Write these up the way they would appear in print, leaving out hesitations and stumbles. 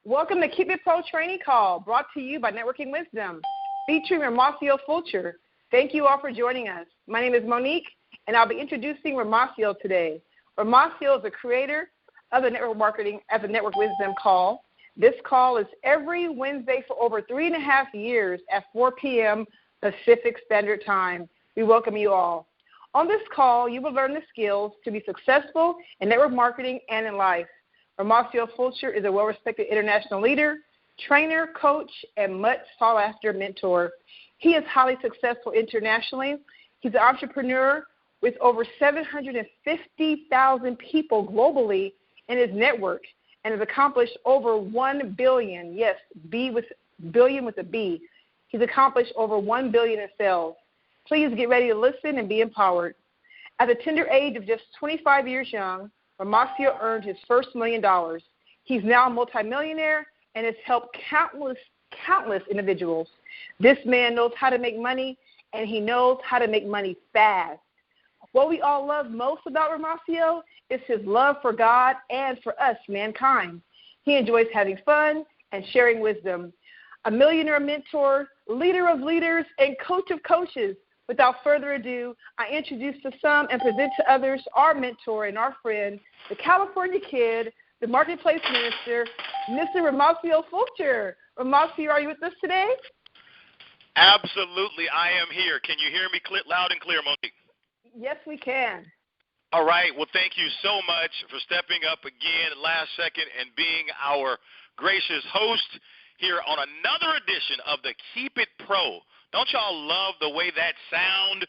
Welcome to Keep It Pro Training Call, brought to you by Networking Wisdom, featuring Romacio Fulcher. Thank you all for joining us. My name is Monique, and I'll be introducing Romacio today. Romacio is the creator of the Network Marketing as a Network Wisdom call. This call is every Wednesday for over 3.5 years at 4 p.m. Pacific Standard Time. We welcome you all. On this call, you will learn the skills to be successful in network marketing and in life. Romacio Fulcher is a well-respected international leader, trainer, coach, and much sought-after mentor. He is highly successful internationally. He's an entrepreneur with over 750,000 people globally in his network and has accomplished over 1 billion, yes, billion with a B. He's accomplished over 1 billion in sales. Please get ready to listen and be empowered. At the tender age of just 25 years young, Romacio earned his first $1 million. He's now a multimillionaire and has helped countless individuals. This man knows how to make money, and he knows how to make money fast. What we all love most about Romacio is his love for God and for us, mankind. He enjoys having fun and sharing wisdom. A millionaire mentor, leader of leaders, and coach of coaches. Without further ado, I introduce to some and present to others our mentor and our friend, the California kid, the marketplace minister, Mr. Romacio Fulcher. Romacio, are you with us today? Absolutely, I am here. Can you hear me loud and clear, Monique? Yes, we can. All right. Well, thank you so much for stepping up again last second and being our gracious host here on another edition of the Keep It Pro. Don't y'all love the way that sound?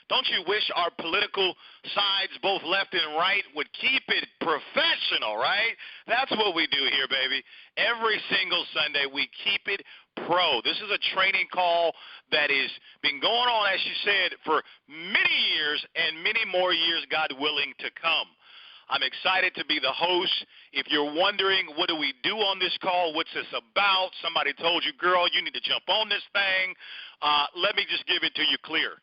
Don't you wish our political sides, both left and right, would keep it professional, right? That's what we do here, baby. Every single Sunday, we keep it pro. This is a training call that has been going on, as you said, for many years and many more years, God willing, to come. I'm excited to be the host. If you're wondering, what do we do on this call? What's this about? Somebody told you, girl, you need to jump on this thing. Let me just give it to you clear.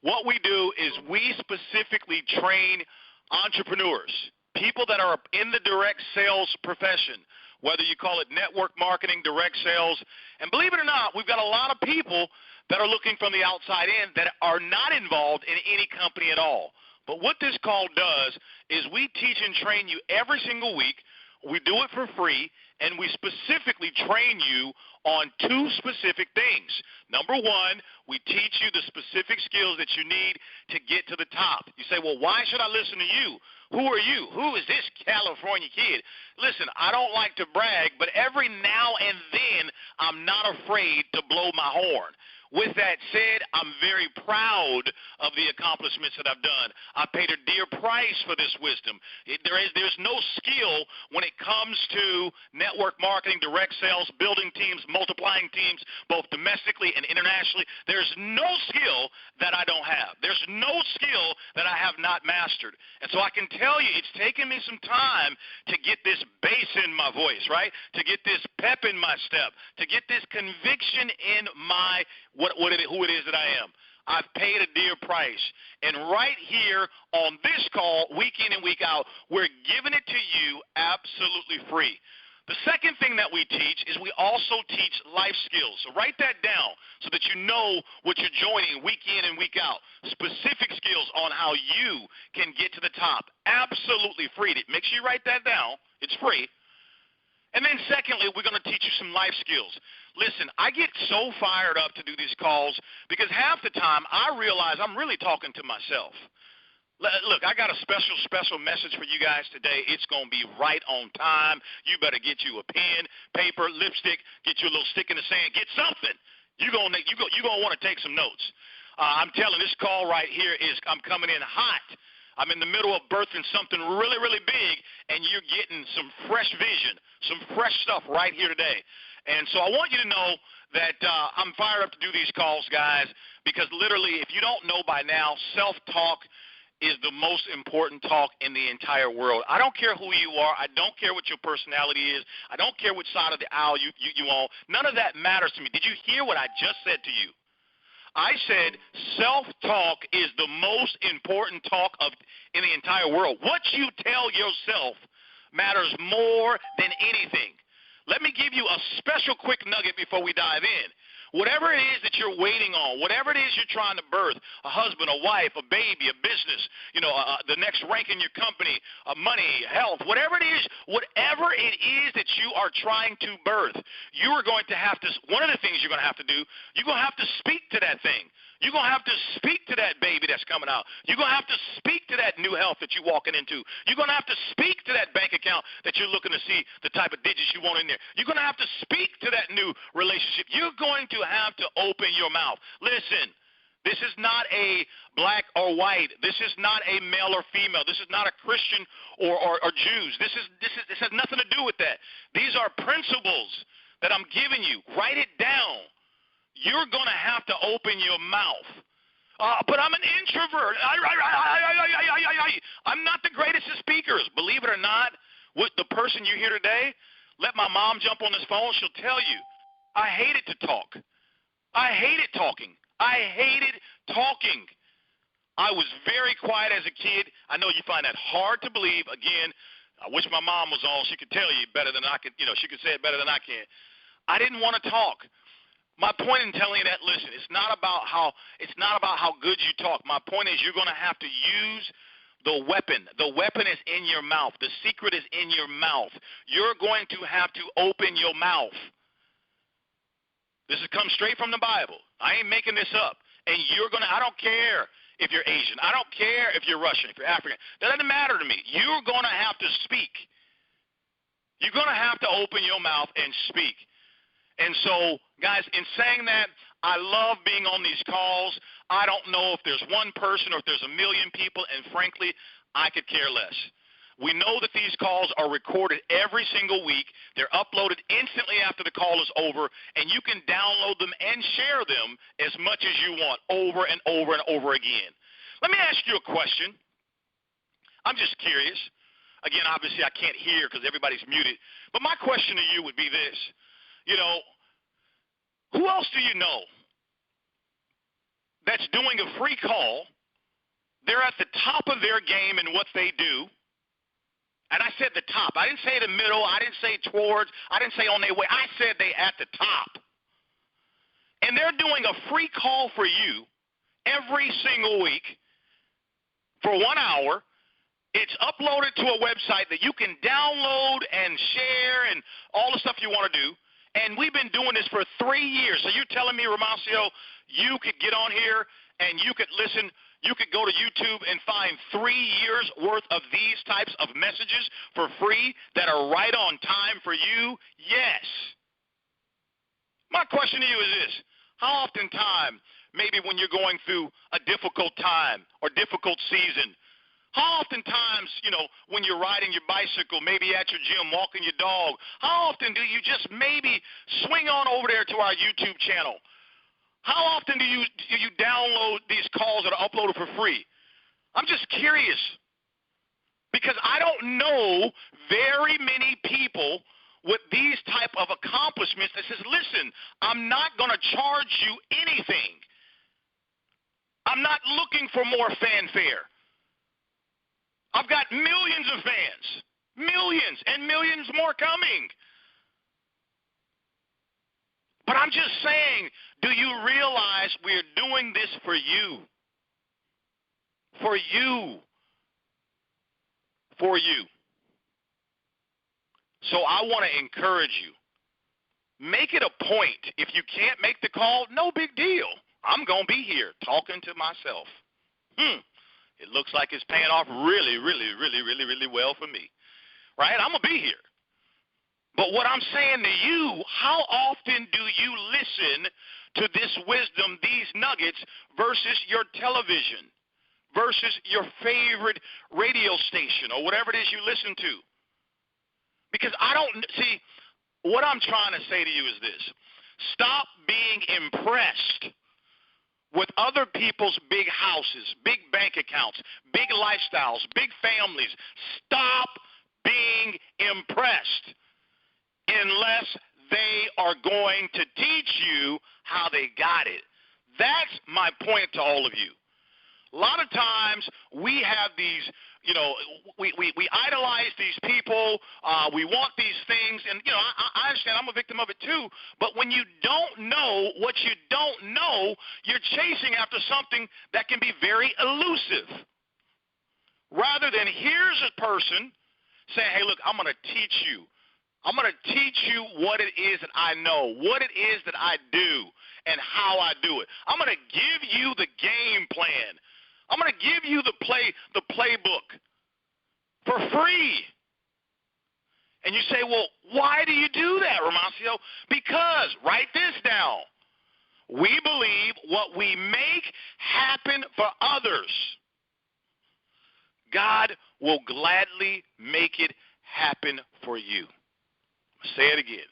What we do is we specifically train entrepreneurs, people that are in the direct sales profession, whether you call it network marketing, direct sales. And believe it or not, we've got a lot of people that are looking from the outside in that are not involved in any company at all. But what this call does is we teach and train you every single week. We do it for free, and we specifically train you on two specific things. Number one, we teach you the specific skills that you need to get to the top. You say, well, why should I listen to you? Who are you? Who is this California kid? Listen, I don't like to brag, but every now and then I'm not afraid to blow my horn. With that said, I'm very proud of the accomplishments that I've done. I paid a dear price for this wisdom. There's no skill when it comes to network marketing, direct sales, building teams, multiplying teams, both domestically and internationally. There's no skill that I don't have. There's no skill that I have not mastered. And so I can tell you it's taken me some time to get this bass in my voice, right? To get this pep in my step, to get this conviction in my who it is that I am. I've paid a dear price. And right here on this call, week in and week out, we're giving it to you absolutely free. The second thing that we teach is we also teach life skills. So write that down so that you know what you're joining week in and week out. Specific skills on how you can get to the top. Absolutely free. Make sure you write that down. It's free. And then secondly, we're going to teach you some life skills. Listen, I get so fired up to do these calls because half the time I realize I'm really talking to myself. Look, I got a special message for you guys today. It's going to be right on time. You better get you a pen, paper, lipstick, get you a little stick in the sand, get something. You're going to want to take some notes. I'm telling this call right here is I'm coming in hot. I'm in the middle of birthing something really, really big, and you're getting some fresh vision, some fresh stuff right here today. And so I want you to know that I'm fired up to do these calls, guys, because literally, if you don't know by now, self-talk is the most important talk in the entire world. I don't care who you are. I don't care what your personality is. I don't care which side of the aisle you on. None of that matters to me. Did you hear what I just said to you? I said self-talk is the most important talk in the entire world. What you tell yourself matters more than anything. let me give you a special quick nugget before we dive in. Whatever it is that you're waiting on, whatever it is you're trying to birth, a husband, a wife, a baby, a business, the next rank in your company, money, health, whatever it is that you are trying to birth, you are going to have to, one of the things you're going to have to do, you're going to have to speak to that thing. You're going to have to speak to that baby that's coming out. You're going to have to speak to that new health that you're walking into. You're going to have to speak to that bank account that you're looking to see the type of digits you want in there. You're going to have to speak to that new relationship. You're going to have to open your mouth. Listen, this is not a black or white. This is not a male or female. This is not a Christian or Jews. This has nothing to do with that. These are principles that I'm giving you. Write it down. You're going to have to open your mouth. But I'm an introvert. I'm not the greatest of speakers. Believe it or not, with the person you hear today, let my mom jump on this phone. She'll tell you, I hated to talk. I hated talking. I hated talking. I was very quiet as a kid. I know you find that hard to believe. Again, I wish my mom was on. She could tell you better than I could. She could say it better than I can. I didn't want to talk. My point in telling you that, listen, it's not about how good you talk. My point is you're going to have to use the weapon. The weapon is in your mouth. The secret is in your mouth. You're going to have to open your mouth. This has come straight from the Bible. I ain't making this up. And I don't care if you're Asian. I don't care if you're Russian, if you're African. That doesn't matter to me. You're going to have to speak. You're going to have to open your mouth and speak. And so, guys, in saying that, I love being on these calls. I don't know if there's one person or if there's a million people, and frankly, I could care less. We know that these calls are recorded every single week. They're uploaded instantly after the call is over, and you can download them and share them as much as you want over and over and over again. Let me ask you a question. I'm just curious. Again, obviously, I can't hear because everybody's muted. But my question to you would be this. Who else do you know that's doing a free call? They're at the top of their game in what they do. And I said the top. I didn't say the middle. I didn't say towards. I didn't say on their way. I said they at the top. And they're doing a free call for you every single week for 1 hour. It's uploaded to a website that you can download and share and all the stuff you want to do. And we've been doing this for 3 years. So you're telling me, Romacio, you could get on here and you could listen, you could go to YouTube and find 3 years worth of these types of messages for free that are right on time for you? Yes. My question to you is this. How oftentimes, maybe when you're going through a difficult time or difficult season, how oftentimes, when you're riding your bicycle, maybe at your gym, walking your dog, how often do you just maybe swing on over there to our YouTube channel? How often do you download these calls that are uploaded for free? I'm just curious because I don't know very many people with these type of accomplishments that says, listen, I'm not going to charge you anything. I'm not looking for more fanfare. I've got millions of fans, millions and millions more coming. But I'm just saying, do you realize we're doing this for you? For you. For you. So I want to encourage you. Make it a point. If you can't make the call, no big deal. I'm going to be here talking to myself. It looks like it's paying off really, really, really, really, really well for me. Right? I'm going to be here. But what I'm saying to you, how often do you listen to this wisdom, these nuggets, versus your television, versus your favorite radio station or whatever it is you listen to? Because what I'm trying to say to you is this. Stop being impressed with other people's big houses, big bank accounts, big lifestyles, big families. Stop being impressed unless they are going to teach you how they got it. That's my point to all of you. A lot of times times we have these, we idolize these people. We want these things. And, I understand I'm a victim of it too. But when you don't know what you don't know, you're chasing after something that can be very elusive. Rather than here's a person saying, hey, look, I'm going to teach you. I'm going to teach you what it is that I know, what it is that I do, and how I do it. I'm going to give you the game plan. I'm going to give you the playbook for free. And you say, well, why do you do that, Romacio? Because, write this down, we believe what we make happen for others, God will gladly make it happen for you. Say it again.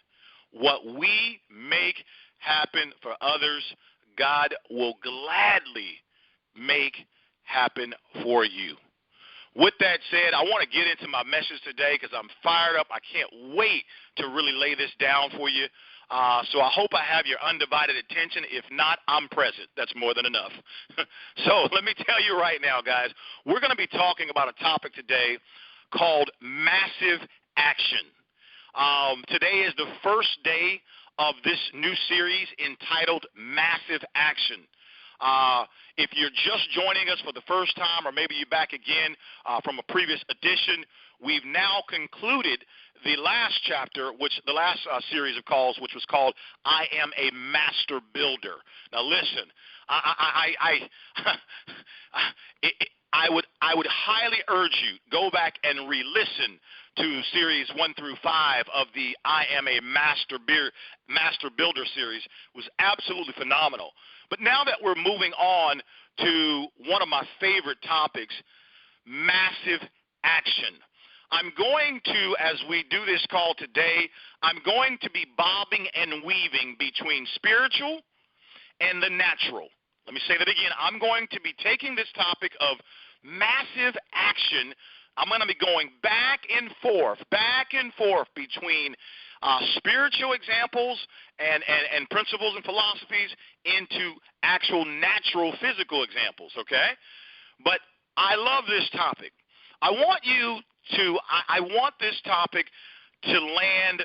What we make happen for others, God will gladly make happen for you. With that said, I want to get into my message today because I'm fired up. I can't wait to really lay this down for you. So I hope I have your undivided attention. If not, I'm present. That's more than enough. So let me tell you right now, guys, we're going to be talking about a topic today called massive action. Today is the first day of this new series entitled Massive Action. If you're just joining us for the first time, or maybe you're back again from a previous edition, we've now concluded the last chapter, the last series of calls, which was called I Am a Master Builder. Now listen, I would highly urge you, go back and re-listen to series 1 through 5 of the I Am a Master Builder series. It was absolutely phenomenal. But now that we're moving on to one of my favorite topics, massive action, I'm going to, as we do this call today, I'm going to be bobbing and weaving between spiritual and the natural. Let me say that again. I'm going to be taking this topic of massive action. I'm going to be going back and forth between spiritual examples and principles and philosophies into actual natural physical examples, okay? But I love this topic. I want this topic to land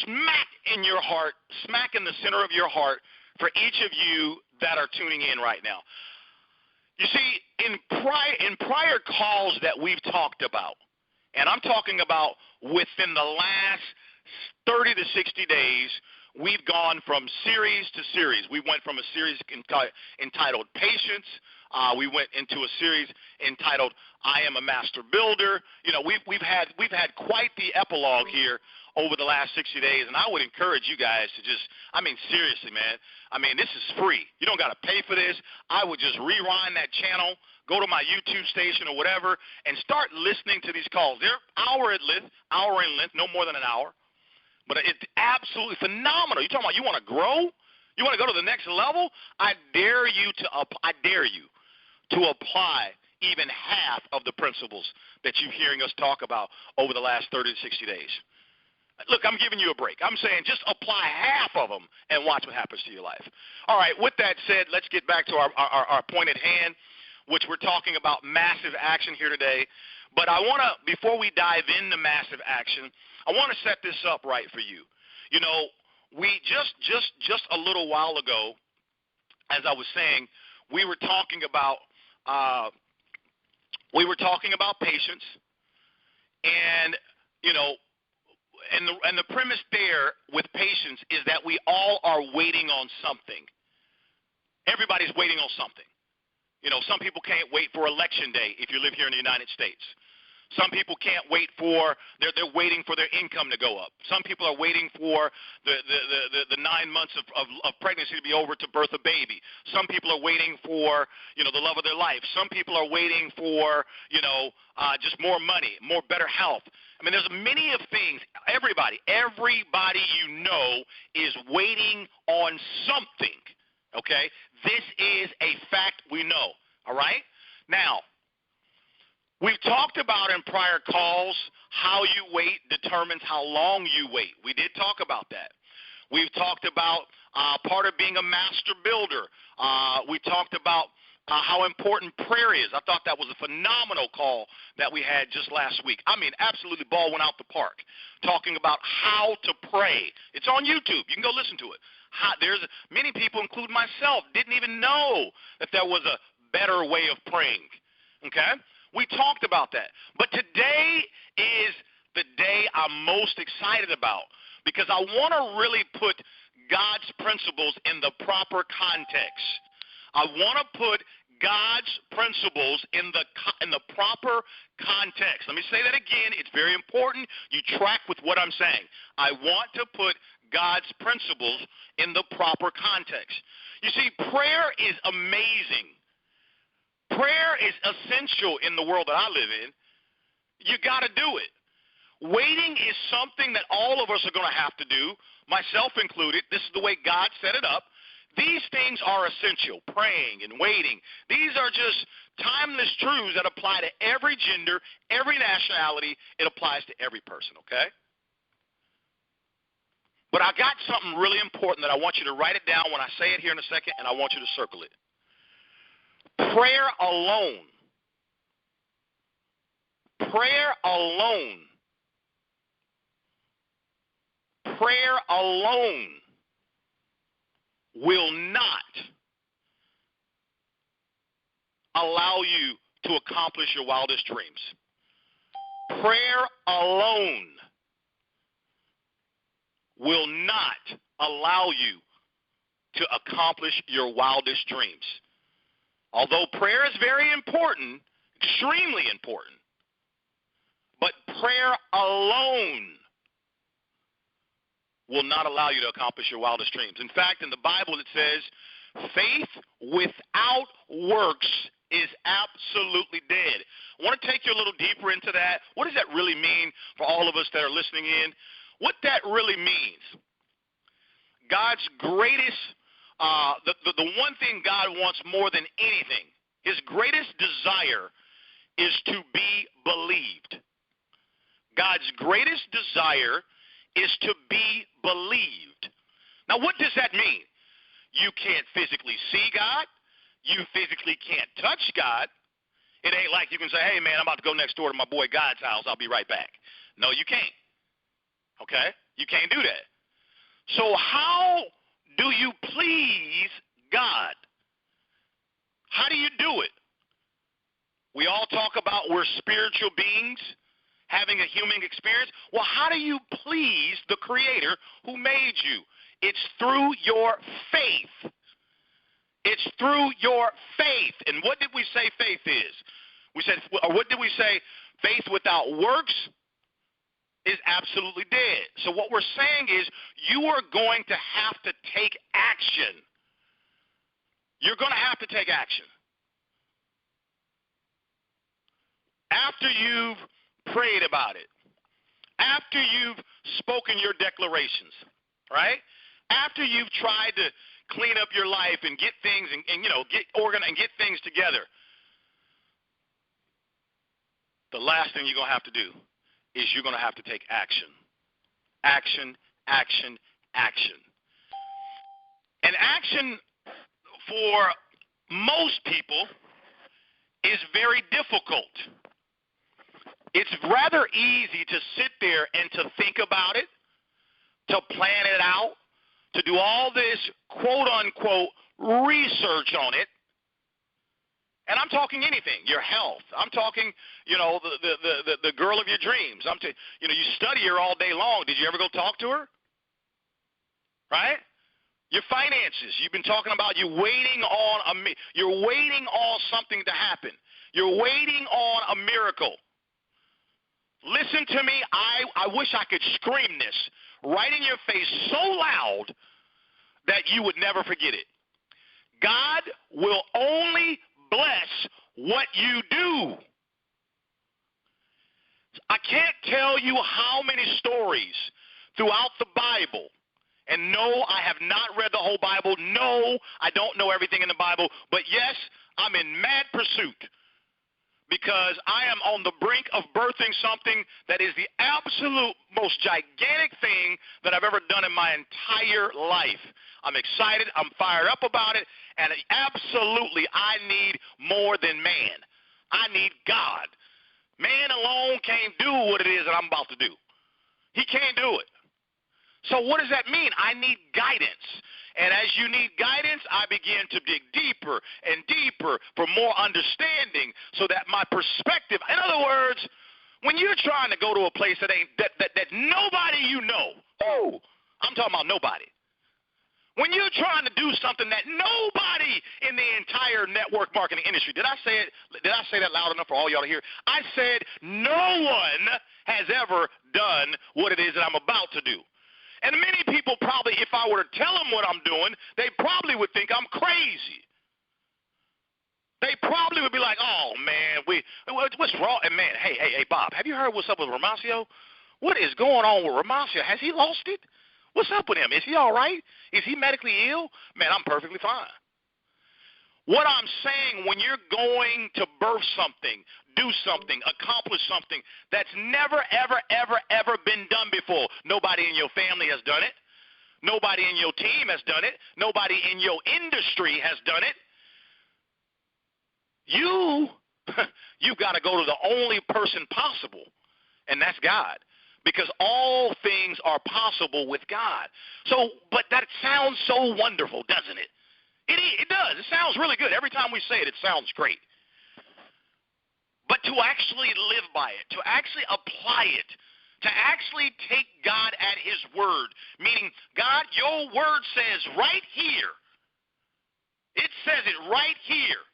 smack in your heart, smack in the center of your heart for each of you that are tuning in right now. You see, in prior calls that we've talked about, and I'm talking about within the last 30 to 60 days, we've gone from series to series. We went from a series entitled Patience. We went into a series entitled I Am a Master Builder. We've had quite the epilogue here over the last 60 days, and I would encourage you guys to seriously, man. This is free. You don't got to pay for this. I would just rewind that channel, go to my YouTube station or whatever, and start listening to these calls. They're hour in length, no more than an hour. But it's absolutely phenomenal. You're talking about you want to grow? You want to go to the next level? I dare you to apply even half of the principles that you're hearing us talk about over the last 30 to 60 days. Look, I'm giving you a break. I'm saying just apply half of them and watch what happens to your life. All right, with that said, let's get back to our point at hand, which we're talking about massive action here today. But I want to, before we dive into massive action, I want to set this up right for you. We just a little while ago, as I was saying, we were talking about patience, and and the premise there with patience is that we all are waiting on something. Everybody's waiting on something. Some people can't wait for election day if you live here in the United States. Some people can't wait they're waiting for their income to go up. Some people are waiting for the 9 months of pregnancy to be over to birth a baby. Some people are waiting for, the love of their life. Some people are waiting for, just more money, better health. There's many of things. Everybody is waiting on something, okay? This is a fact we know, all right? Now, we've talked about in prior calls how you wait determines how long you wait. We did talk about that. We've talked about part of being a master builder. We talked about how important prayer is. I thought that was a phenomenal call that we had just last week. I mean, absolutely ball went out the park, talking about how to pray. It's on YouTube. You can go listen to it. There's many people, including myself, didn't even know that there was a better way of praying. Okay? We talked about that. But today is the day I'm most excited about because I want to really put God's principles in the proper context. I want to put God's principles in the proper context. Let me say that again. It's very important you track with what I'm saying. I want to put God's principles in the proper context. You see, prayer is amazing. Prayer is essential in the world that I live in. You got to do it. Waiting is something that all of us are going to have to do, myself included. This is the way God set it up. These things are essential, praying and waiting. These are just timeless truths that apply to every gender, every nationality. It applies to every person, okay? But I got something really important that I want you to write it down when I say it here in a second, and I want you to circle it. Prayer alone will not allow you to accomplish your wildest dreams. Prayer alone will not allow you to accomplish your wildest dreams. Although prayer is very important, extremely important, but prayer alone will not allow you to accomplish your wildest dreams. In fact, in the Bible it says, faith without works is absolutely dead. I want to take you a little deeper into that. What does that really mean for all of us that are listening in? What that really means, God's greatest, the one thing God wants more than anything, his greatest desire is to be believed. God's greatest desire is to be believed. Now, what does that mean? You can't physically see God. You physically can't touch God. It ain't like you can say, hey, man, I'm about to go next door to my boy God's house. I'll be right back. No, you can't. Okay? You can't do that. So how do you please God? How do you do it? We all talk about we're spiritual beings having a human experience. Well, how do you please the Creator who made you? It's through your faith. It's through your faith. And what did we say faith is? We said, or what did we say? Faith without works is absolutely dead. So what we're saying is you are going to have to take action. You're going to have to take action. After you've prayed about it, after you've spoken your declarations, right? After you've tried to clean up your life and get things and get organized and get things together, the last thing you're going to have to do is you're going to have to take action. Action, action, action. And action for most people is very difficult. It's rather easy to sit there and to think about it, to plan it out, to do all this quote-unquote research on it. And I'm talking anything, your health. I'm talking, the girl of your dreams. You study her all day long. Did you ever go talk to her? Right? Your finances. You've been talking about you're waiting on something to happen. You're waiting on a miracle. Listen to me. I wish I could scream this right in your face so loud that you would never forget it. God will only bless what you do. I can't tell you how many stories throughout the Bible. And no, I have not read the whole Bible. No, I don't know everything in the Bible. But yes, I'm in mad pursuit. because I am on the brink of birthing something that is the absolute most gigantic thing that I've ever done in my entire life. I'm excited. I'm fired up about it. And absolutely, I need more than man. I need God. Man alone can't do what it is that I'm about to do. He can't do it. So what does that mean? I need guidance. And as you need guidance, I begin to dig deeper and deeper for more understanding so that my perspective, in other words, when you're trying to go to a place that nobody you know, I'm talking about nobody. When you're trying to do something that nobody in the entire network marketing industry, did I say it? Did I say that loud enough for all y'all to hear? I said no one has ever done what it is that I'm about to do. And many people probably, if I were to tell them what I'm doing, they probably would think I'm crazy. They probably would be like, oh, man, what's wrong? And, man, hey, Bob, have you heard what's up with Romacio? What is going on with Romacio? Has he lost it? What's up with him? Is he all right? Is he medically ill? Man, I'm perfectly fine. What I'm saying, when you're going to birth something, do something, accomplish something that's never, ever, ever, ever been done before, nobody in your family has done it. Nobody in your team has done it. Nobody in your industry has done it. You've got to go to the only person possible, and that's God. Because all things are possible with God. So, but that sounds so wonderful, doesn't it? It does. It sounds really good. Every time we say it, it sounds great. But to actually live by it, to actually apply it, to actually take God at his word, meaning, God, your word says right here, it says it right here,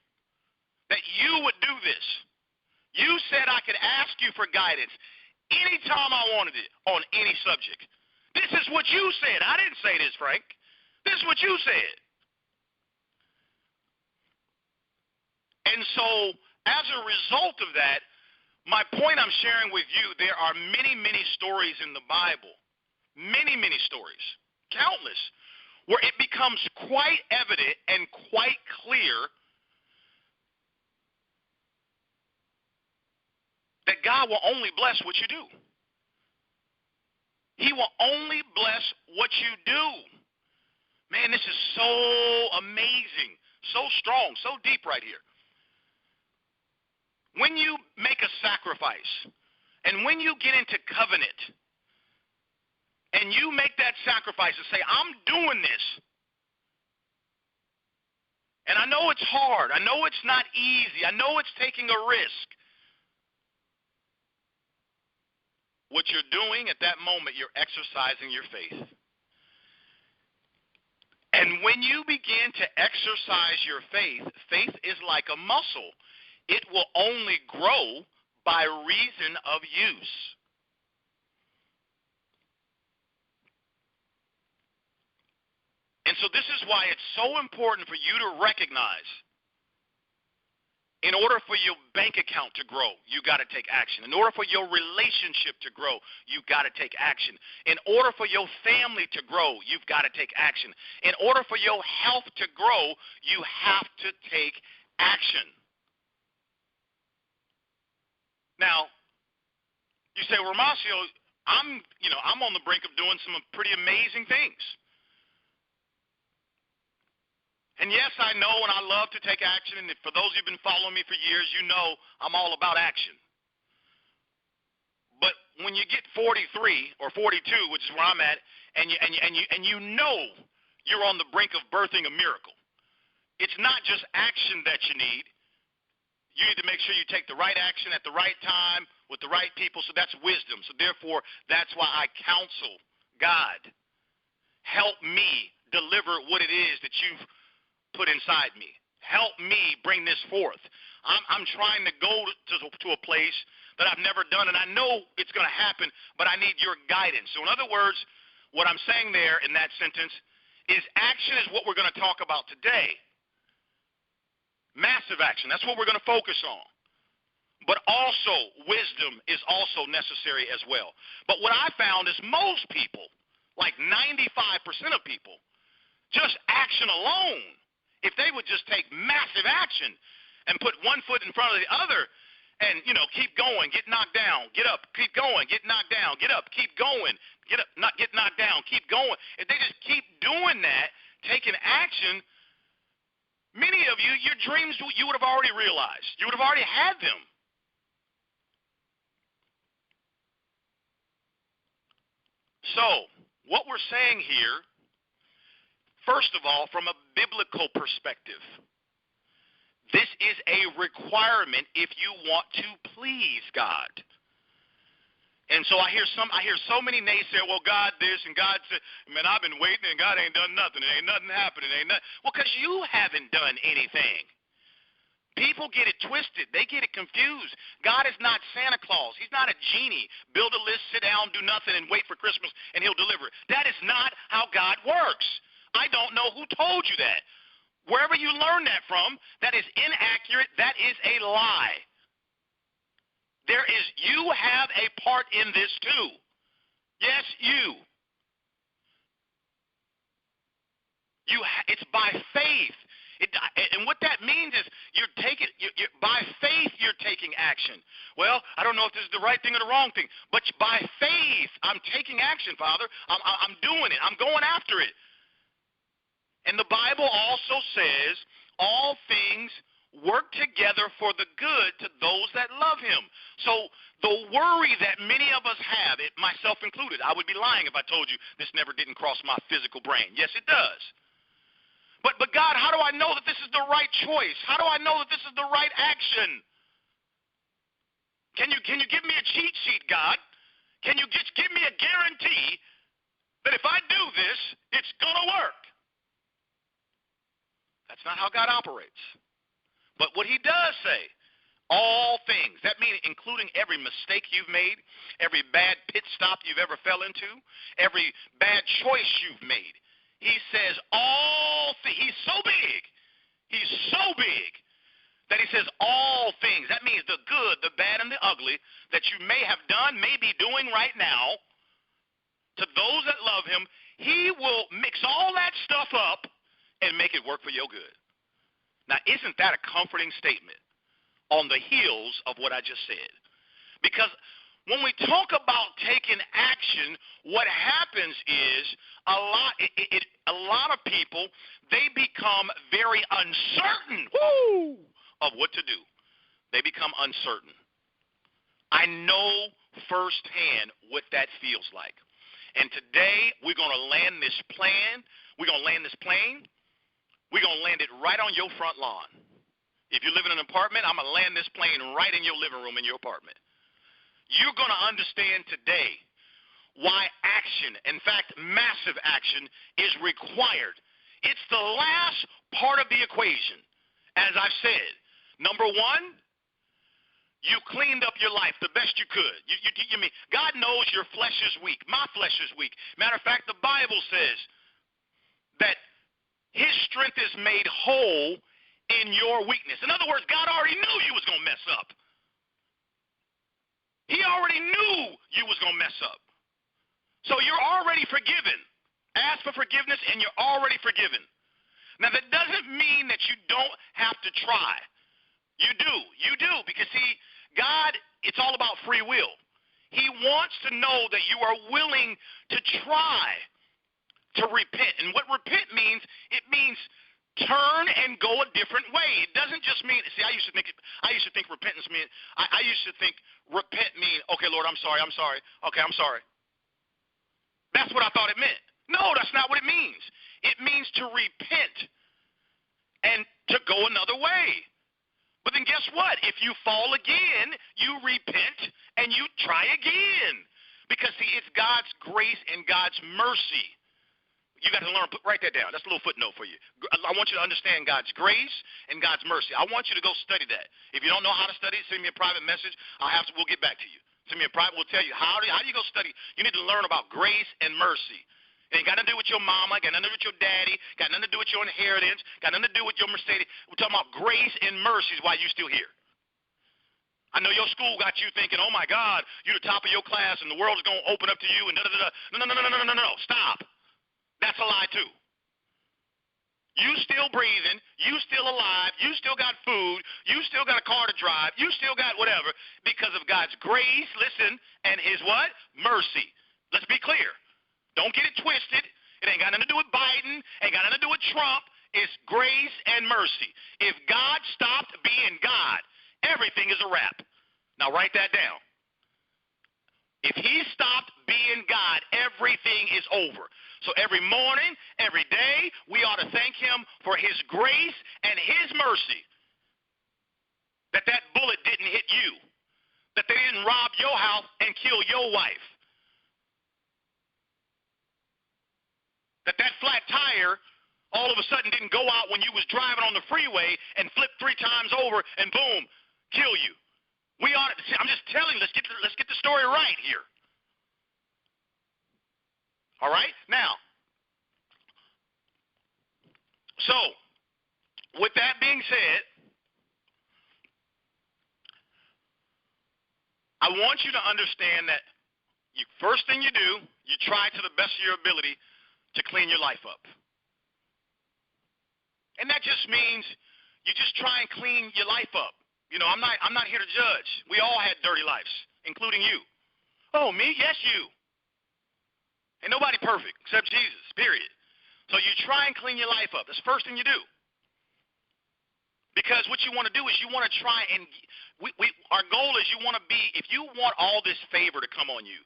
that you would do this. You said I could ask you for guidance anytime I wanted it on any subject. This is what you said. I didn't say this, Frank. This is what you said. And so, as a result of that, my point I'm sharing with you, there are many, many stories in the Bible, many, many stories, countless, where it becomes quite evident and quite clear that God will only bless what you do. He will only bless what you do. Man, this is so amazing, so strong, so deep right here. When you make a sacrifice and when you get into covenant and you make that sacrifice and say, I'm doing this, and I know it's hard, I know it's not easy, I know it's taking a risk. What you're doing at that moment, you're exercising your faith. And when you begin to exercise your faith, faith is like a muscle. It will only grow by reason of use. And so this is why it's so important for you to recognize, in order for your bank account to grow, you got to take action. In order for your relationship to grow, you got to take action. In order for your family to grow, you've got to take action. In order for your health to grow, you have to take action. Now, you say, Romacio, I'm on the brink of doing some pretty amazing things. And yes, I know, and I love to take action. And for those who've been following me for years, you know I'm all about action. But when you get 43 or 42, which is where I'm at, and you know you're on the brink of birthing a miracle, it's not just action that you need. You need to make sure you take the right action at the right time with the right people. So that's wisdom. So therefore, that's why I counsel God, help me deliver what it is that you've put inside me. Help me bring this forth. I'm trying to go to a place that I've never done, and I know it's going to happen, but I need your guidance. So in other words, what I'm saying there in that sentence is action is what we're going to talk about today. Massive action. That's what we're going to focus on. But also, wisdom is also necessary as well. But what I found is most people, like 95% of people, just action alone, if they would just take massive action and put one foot in front of the other, and, keep going, get knocked down, get up, keep going, get knocked down, get up, keep going, get up, not get knocked down, keep going. If they just keep doing that, taking action, many of you, your dreams you would have already realized. You would have already had them. So, what we're saying here, first of all, from a biblical perspective, this is a requirement if you want to please God. And so I hear so many naysayers, well, God this and God said, man, I've been waiting and God ain't done nothing. There ain't nothing happening. Well, because you haven't done anything. People get it twisted. They get it confused. God is not Santa Claus. He's not a genie. Build a list, sit down, do nothing, and wait for Christmas, and he'll deliver it. That is not how God works. I don't know who told you that. Wherever you learn that from, that is inaccurate. That is a lie. You have a part in this too. Yes, you. It's by faith. And what that means is by faith you're taking action. Well, I don't know if this is the right thing or the wrong thing, but by faith I'm taking action, Father. I'm doing it. I'm going after it. And the Bible also says all things work together for the good to those that love him. So the worry that many of us have, myself included, I would be lying if I told you this never didn't cross my physical brain. Yes, it does. But God, how do I know that this is the right choice? How do I know that this is the right action? Can you give me a cheat sheet, God? Can you just give me a guarantee that if I do this, it's going to work? That's not how God operates. But what he does say, all things, that means including every mistake you've made, every bad pit stop you've ever fell into, every bad choice you've made. He says all things. He's so big. He's so big that he says all things. That means the good, the bad, and the ugly that you may have done, may be doing right now. To those that love him, he will mix all that stuff up and make it work for your good. Now, isn't that a comforting statement on the heels of what I just said? Because when we talk about taking action, what happens is a lot of people, they become very uncertain of what to do. They become uncertain. I know firsthand what that feels like. And today we're going to land this plane. We're going to land this plane. We're going to land it right on your front lawn. If you live in an apartment, I'm going to land this plane right in your living room in your apartment. You're going to understand today why action, in fact, massive action, is required. It's the last part of the equation. As I've said, number one, you cleaned up your life the best you could. You mean God knows your flesh is weak. My flesh is weak. Matter of fact, the Bible says that his strength is made whole in your weakness. In other words, God already knew you was going to mess up. He already knew you was going to mess up. So you're already forgiven. Ask for forgiveness and you're already forgiven. Now, that doesn't mean that you don't have to try. You do, because see, God, it's all about free will. He wants to know that you are willing to try to repent. And what repent means, it means turn and go a different way. It doesn't just mean, see, I used to think repentance meant, I used to think repent mean, okay, Lord, I'm sorry. Okay, I'm sorry. That's what I thought it meant. No, that's not what it means. It means to repent and to go another way. But then guess what? If you fall again, you repent and you try again. Because, see, it's God's grace and God's mercy. You got to learn, write that down. That's a little footnote for you. I want you to understand God's grace and God's mercy. I want you to go study that. If you don't know how to study it, send me a private message. We'll get back to you. Send me a private, we'll tell you. How do you go study? You need to learn about grace and mercy. It ain't got nothing to do with your mama, got nothing to do with your daddy, got nothing to do with your inheritance, got nothing to do with your Mercedes. We're talking about grace and mercy is why you're still here. I know your school got you thinking, oh, my God, you're the top of your class and the world is going to open up to you and da-da-da-da. No. Stop. That's a lie, too. You still breathing, you still alive, you still got food, you still got a car to drive, you still got whatever because of God's grace, listen, and his what? Mercy. Let's be clear. Don't get it twisted. It ain't got nothing to do with Biden, ain't got nothing to do with Trump. It's grace and mercy. If God stopped being God, everything is a wrap. Now write that down. If he stopped being God, everything is over. So every morning, every day, we ought to thank him for his grace and his mercy. That bullet didn't hit you. That they didn't rob your house and kill your wife. That flat tire all of a sudden didn't go out when you was driving on the freeway and flip 3 times over and boom, kill you. We ought to, I'm just telling you, let's get the story right here. All right? Now, so, with that being said, I want you to understand that first thing you do, you try to the best of your ability to clean your life up. And that just means you just try and clean your life up. You know, I'm not here to judge. We all had dirty lives, including you. Oh, me? Yes, you. Ain't nobody perfect except Jesus, period. So you try and clean your life up. That's the first thing you do. Because what you want to do is you want to try and our goal is you want to be, if you want all this favor to come on you,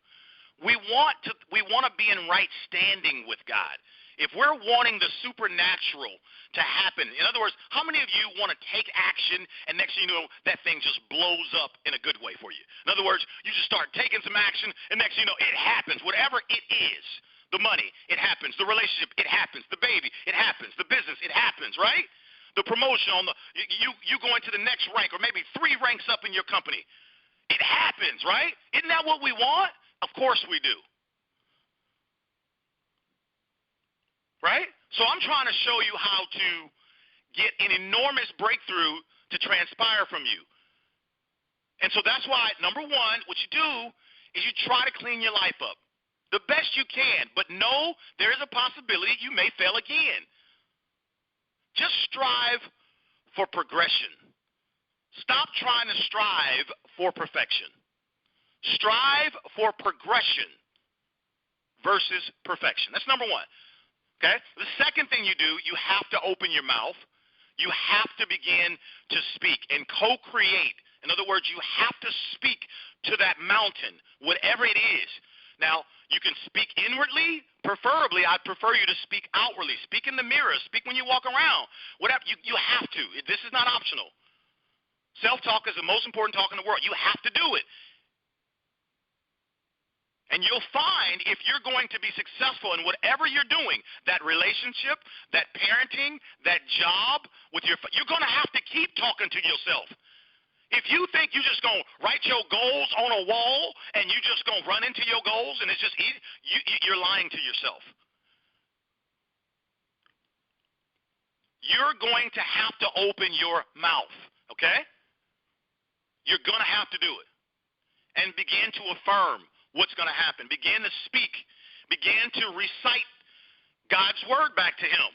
we want to be in right standing with God. If we're wanting the supernatural to happen, in other words, how many of you want to take action and next thing you know, that thing just blows up in a good way for you? In other words, you just start taking some action and next thing you know, it happens. Whatever it is, the money, it happens. The relationship, it happens. The baby, it happens. The business, it happens, right? The promotion on you going to the next rank or maybe 3 ranks up in your company. It happens, right? Isn't that what we want? Of course we do. Right? So I'm trying to show you how to get an enormous breakthrough to transpire from you. And so that's why, number one, what you do is you try to clean your life up the best you can. But know there is a possibility you may fail again. Just strive for progression. Stop trying to strive for perfection. Strive for progression versus perfection. That's number one. Okay? The second thing you do, you have to open your mouth. You have to begin to speak and co-create. In other words, you have to speak to that mountain, whatever it is. Now, you can speak inwardly. Preferably, I'd prefer you to speak outwardly. Speak in the mirror. Speak when you walk around. Whatever. You have to. This is not optional. Self-talk is the most important talk in the world. You have to do it. And you'll find if you're going to be successful in whatever you're doing, that relationship, that parenting, that job, you're going to have to keep talking to yourself. If you think you're just going to write your goals on a wall and you're just going to run into your goals and it's just easy, you're lying to yourself. You're going to have to open your mouth, okay? You're going to have to do it and begin to affirm what's going to happen. Begin to speak. Begin to recite God's word back to him.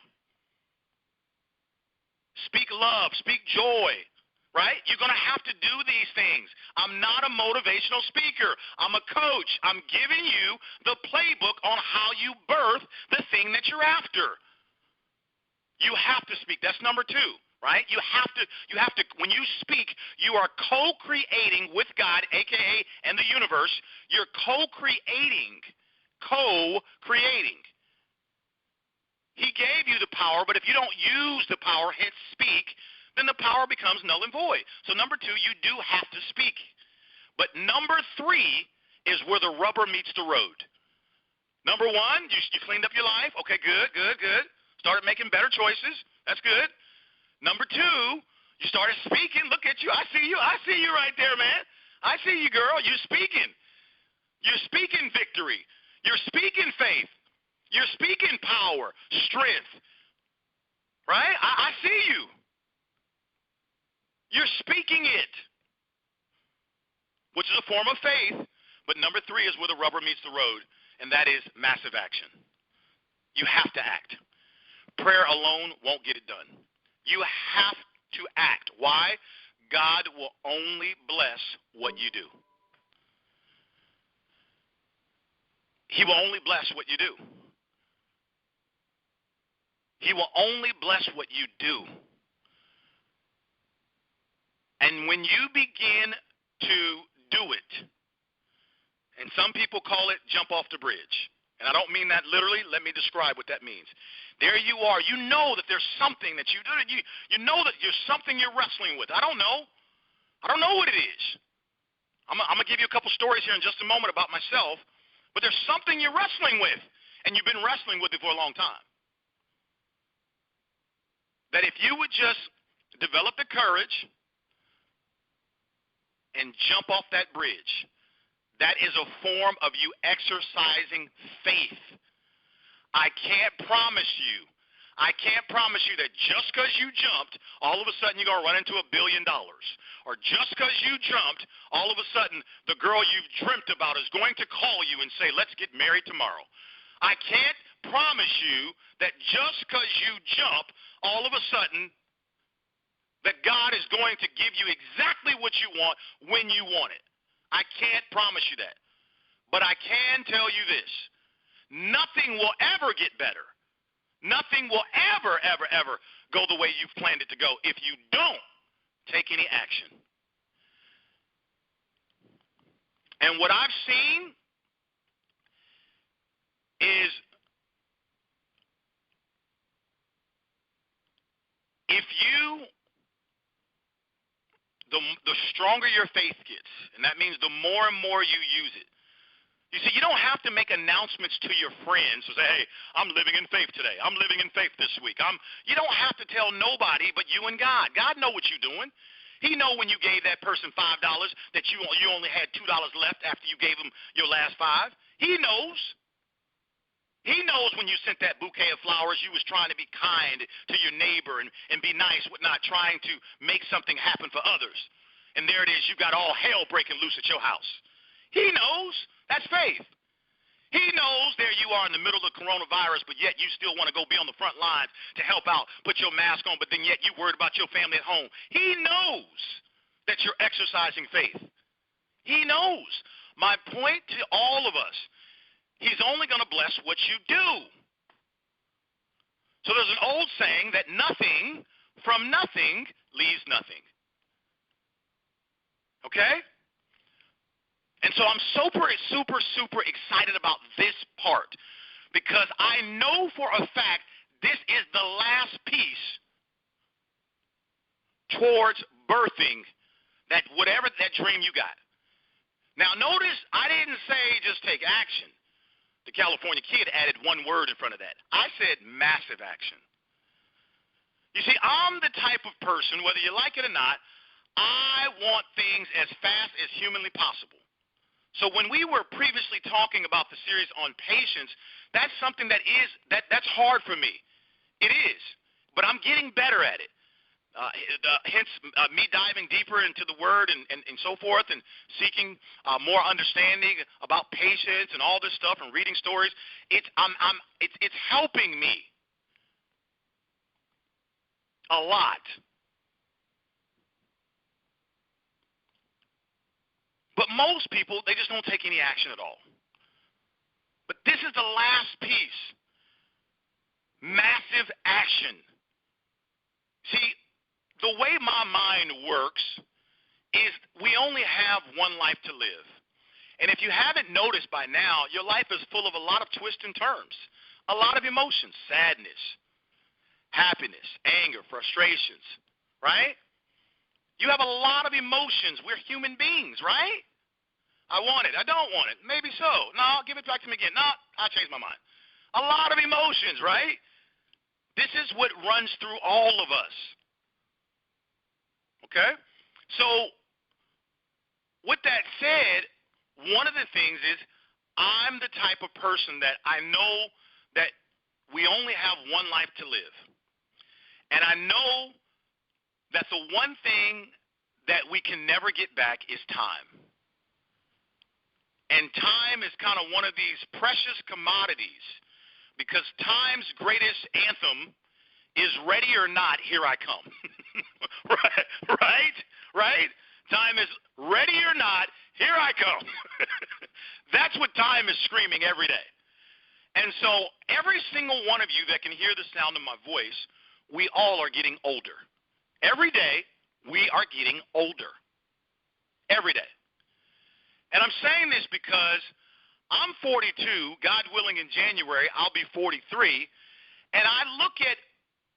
Speak love. Speak joy. Right? You're going to have to do these things. I'm not a motivational speaker. I'm a coach. I'm giving you the playbook on how you birth the thing that you're after. You have to speak. That's number 2. Right? You have to, when you speak, you are co-creating with God, aka and the universe. You're co-creating. He gave you the power, but if you don't use the power, hence speak, then the power becomes null and void. So number 2, you do have to speak. But number 3 is where the rubber meets the road. Number 1, you cleaned up your life. Okay, good. Started making better choices. That's good. Number 2, you started speaking. Look at you. I see you right there, man. I see you, girl. You're speaking. You're speaking victory. You're speaking faith. You're speaking power, strength. Right? I see you. You're speaking it, which is a form of faith. But number 3 is where the rubber meets the road, and that is massive action. You have to act. Prayer alone won't get it done. You have to act. Why? God will only bless what you do. He will only bless what you do. He will only bless what you do. And when you begin to do it, and some people call it jump off the bridge, and I don't mean that literally. Let me describe what that means. There you are. You know that there's something that you do. You know that there's something you're wrestling with. I don't know. I don't know what it is. I'm going to give you a couple stories here in just a moment about myself, but there's something you're wrestling with, and you've been wrestling with it for a long time. That if you would just develop the courage and jump off that bridge, that is a form of you exercising faith. I can't promise you that just because you jumped, all of a sudden you're going to run into $1 billion. Or just because you jumped, all of a sudden the girl you've dreamt about is going to call you and say, let's get married tomorrow. I can't promise you that just because you jump, all of a sudden that God is going to give you exactly what you want when you want it. I can't promise you that. But I can tell you this. Nothing will ever get better. Nothing will ever, ever, ever go the way you've planned it to go if you don't take any action. And what I've seen is if you, the stronger your faith gets, and that means the more and more you use it. You see, you don't have to make announcements to your friends to say, hey, I'm living in faith today. I'm living in faith this week. You don't have to tell nobody but you and God. God knows what you're doing. He knows when you gave that person $5 that you only had $2 left after you gave them your last $5. He knows. He knows when you sent that bouquet of flowers, you was trying to be kind to your neighbor and be nice, but not trying to make something happen for others. And there it is, you got all hell breaking loose at your house. He knows. That's faith. He knows there you are in the middle of the coronavirus, but yet you still want to go be on the front lines to help out, put your mask on, but then yet you worried about your family at home. He knows that you're exercising faith. He knows. My point to all of us, he's only going to bless what you do. So there's an old saying that nothing from nothing leaves nothing. Okay? And so I'm super, super, super excited about this part because I know for a fact this is the last piece towards birthing that whatever that dream you got. Now notice I didn't say just take action. The California kid added one word in front of that. I said massive action. You see, I'm the type of person, whether you like it or not, I want things as fast as humanly possible. So when we were previously talking about the series on patience, that's something that's hard for me. It is, but I'm getting better at it. Hence me diving deeper into the Word and so forth, and seeking more understanding about patience and all this stuff, and reading stories. It's helping me a lot. But most people, they just don't take any action at all. But this is the last piece. Massive action. See, the way my mind works is we only have one life to live. And if you haven't noticed by now, your life is full of a lot of twists and turns, a lot of emotions, sadness, happiness, anger, frustrations, right? You have a lot of emotions. We're human beings, right? I want it. I don't want it. Maybe so. No, give it back to me again. No, I changed my mind. A lot of emotions, right? This is what runs through all of us. Okay? So, with that said, one of the things is I'm the type of person that I know that we only have one life to live. And I know that the one thing that we can never get back is time. And time is kind of one of these precious commodities because time's greatest anthem is ready or not, here I come. Right? Time is ready or not, here I come. That's what time is screaming every day. And so every single one of you that can hear the sound of my voice, we all are getting older. Every day, we are getting older. Every day. And I'm saying this because I'm 42, God willing in January, I'll be 43, and I look at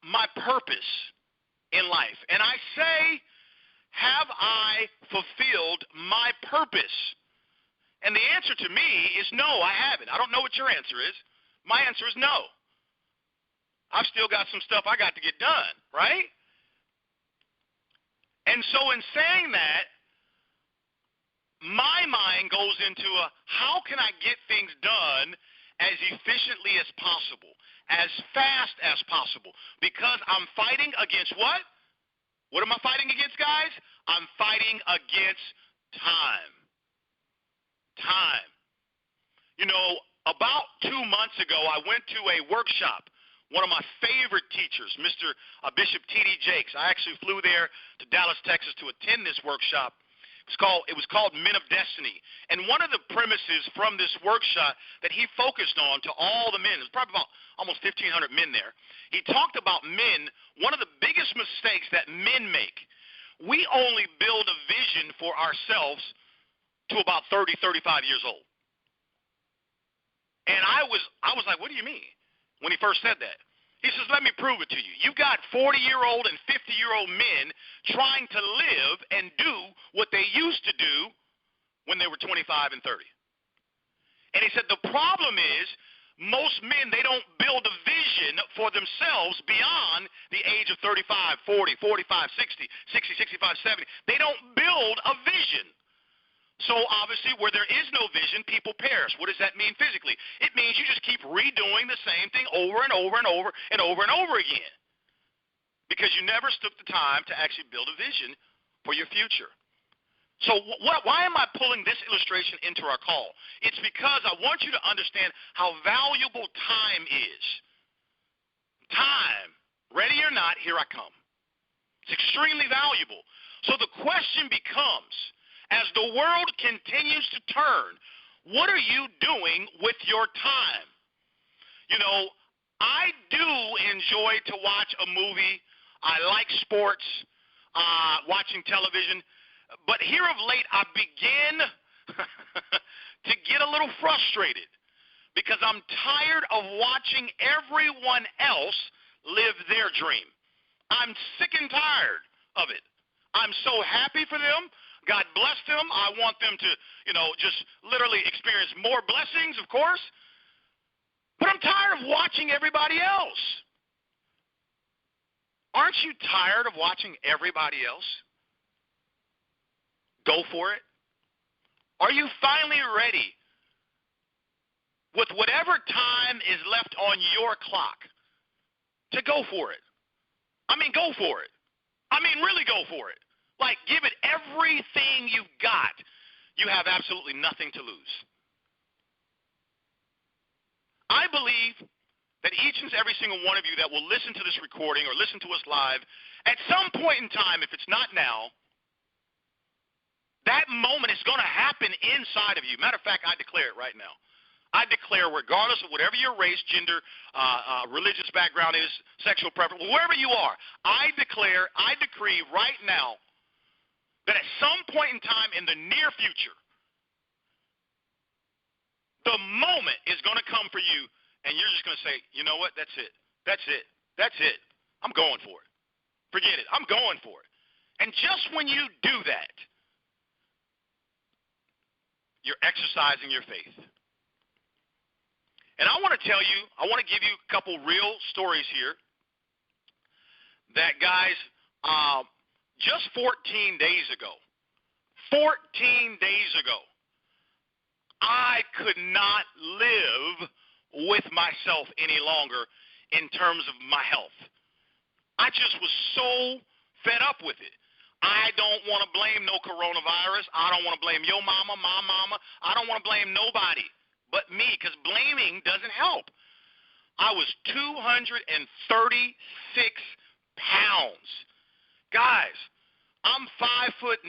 my purpose in life, and I say, have I fulfilled my purpose? And the answer to me is no, I haven't. I don't know what your answer is. My answer is no. I've still got some stuff I got to get done, right? And so in saying that, my mind goes into how can I get things done as efficiently as possible, as fast as possible, because I'm fighting against what? What am I fighting against, guys? I'm fighting against time. Time. You know, about 2 months ago, I went to a workshop. One of my favorite teachers, Mr. Bishop T.D. Jakes. I actually flew there to Dallas, Texas to attend this workshop. It was called Men of Destiny. And one of the premises from this workshop that he focused on to all the men, there's probably about almost 1,500 men there. He talked about men, one of the biggest mistakes that men make. We only build a vision for ourselves to about 30, 35 years old. And I was like, what do you mean? When he first said that. He says, let me prove it to you. You've got 40-year-old and 50-year-old men trying to live and do what they used to do when they were 25 and 30. And he said the problem is most men, they don't build a vision for themselves beyond the age of 35, 40, 45, 60, 65, 70. They don't build a vision. So obviously where there is no vision, people perish. What does that mean physically? It means you just keep redoing the same thing over and over and over and over and over again because you never took the time to actually build a vision for your future. So why am I pulling this illustration into our call? It's because I want you to understand how valuable time is. Time, ready or not, here I come. It's extremely valuable. So the question becomes, as the world continues to turn, what are you doing with your time? You know, I do enjoy to watch a movie. I like sports, watching television. But here of late, I begin to get a little frustrated because I'm tired of watching everyone else live their dream. I'm sick and tired of it. I'm so happy for them. God bless them. I want them to, just literally experience more blessings, of course. But I'm tired of watching everybody else. Aren't you tired of watching everybody else? Go for it. Are you finally ready with whatever time is left on your clock to go for it? I mean, go for it. I mean, really go for it. Like, give it everything you've got. You have absolutely nothing to lose. I believe that each and every single one of you that will listen to this recording or listen to us live, at some point in time, if it's not now, that moment is going to happen inside of you. Matter of fact, I declare it right now. I declare, regardless of whatever your race, gender, religious background is, sexual preference, wherever you are, I decree right now that at some point in time in the near future, the moment is going to come for you, and you're just going to say, you know what, that's it. That's it. That's it. I'm going for it. Forget it. I'm going for it. And just when you do that, you're exercising your faith. And I want to tell you, I want to give you a couple real stories here that, guys, just 14 days ago, I could not live with myself any longer in terms of my health. I just was so fed up with it. I don't want to blame no coronavirus. I don't want to blame your mama, my mama. I don't want to blame nobody but me because blaming doesn't help. I was 236 pounds. Guys, I'm 5'9",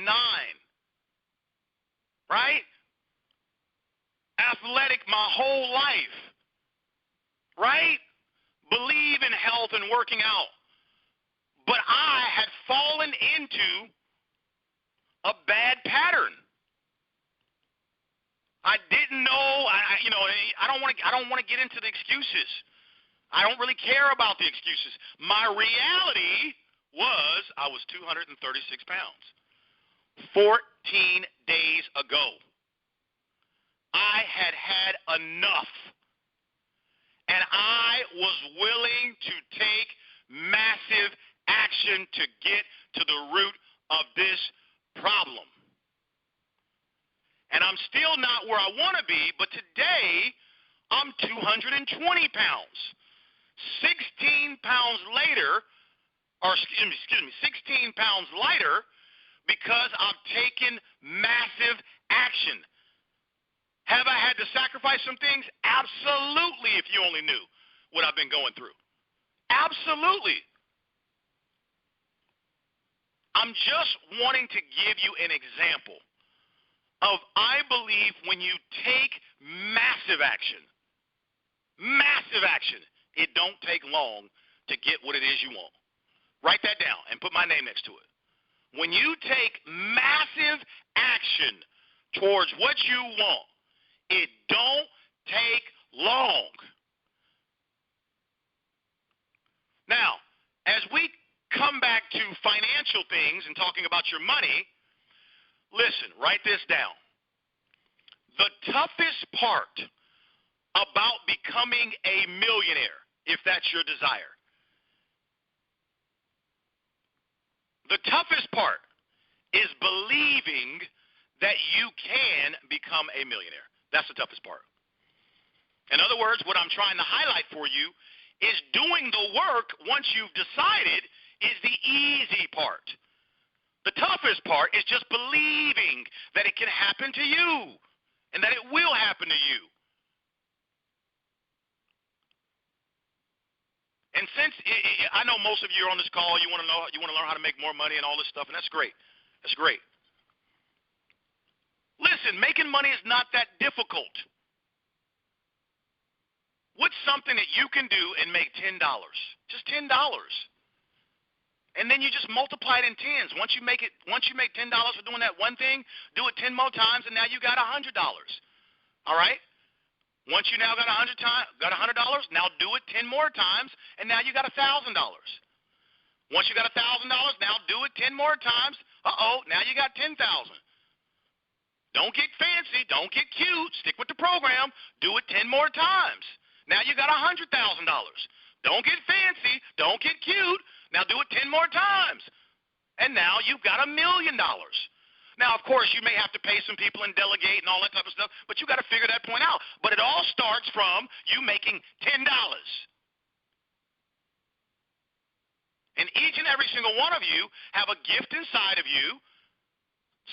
right? Athletic my whole life, right? Believe in health and working out. But I had fallen into a bad pattern. I didn't know. I don't want to get into the excuses. I don't really care about the excuses. My reality was I was 236 pounds. 14 days ago, I had had enough, and I was willing to take massive action to get to the root of this problem. And I'm still not where I want to be, but today I'm 220 pounds. 16 pounds later, or excuse me, 16 pounds lighter, because I've taken massive action. Have I had to sacrifice some things? Absolutely, if you only knew what I've been going through. Absolutely. I'm just wanting to give you an example of, I believe, when you take massive action, it don't take long to get what it is you want. Write that down and put my name next to it. When you take massive action towards what you want, it don't take long. Now, as we come back to financial things and talking about your money, listen, write this down. The toughest part about becoming a millionaire, if that's your desire, the toughest part is believing that you can become a millionaire. That's the toughest part. In other words, what I'm trying to highlight for you is doing the work once you've decided is the easy part. The toughest part is just believing that it can happen to you and that it will happen to you. And since I know most of you are on this call, you want to learn how to make more money and all this stuff, and that's great. That's great. Listen, making money is not that difficult. What's something that you can do and make $10? Just $10. And then you just multiply it in tens. Once you make $10 for doing that one thing, do it 10 more times, and now you got $100. All right? Once you now got $100, now do it 10 more times, and now you got $1,000. Once you got $1,000, now do it 10 more times. Now you got $10,000. Don't get fancy. Don't get cute. Stick with the program. Do it 10 more times. Now you got $100,000. Don't get fancy. Don't get cute. Now do it 10 more times. And now you've got $1 million. Now, of course, you may have to pay some people and delegate and all that type of stuff, but you got to figure that point out. But it all starts from you making $10. And each and every single one of you have a gift inside of you,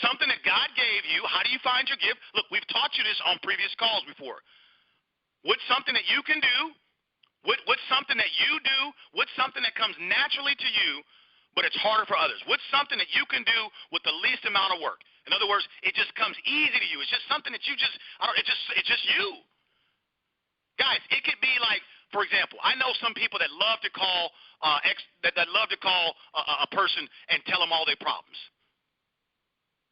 something that God gave you. How do you find your gift? Look, we've taught you this on previous calls before. What's something that you can do? What's something that you do? What's something that comes naturally to you, but it's harder for others? What's something that you can do with the least amount of work? In other words, it just comes easy to you. It's just something that you just, it's just you. Guys, it could be like, for example, I know some people that love to call a person and tell them all their problems.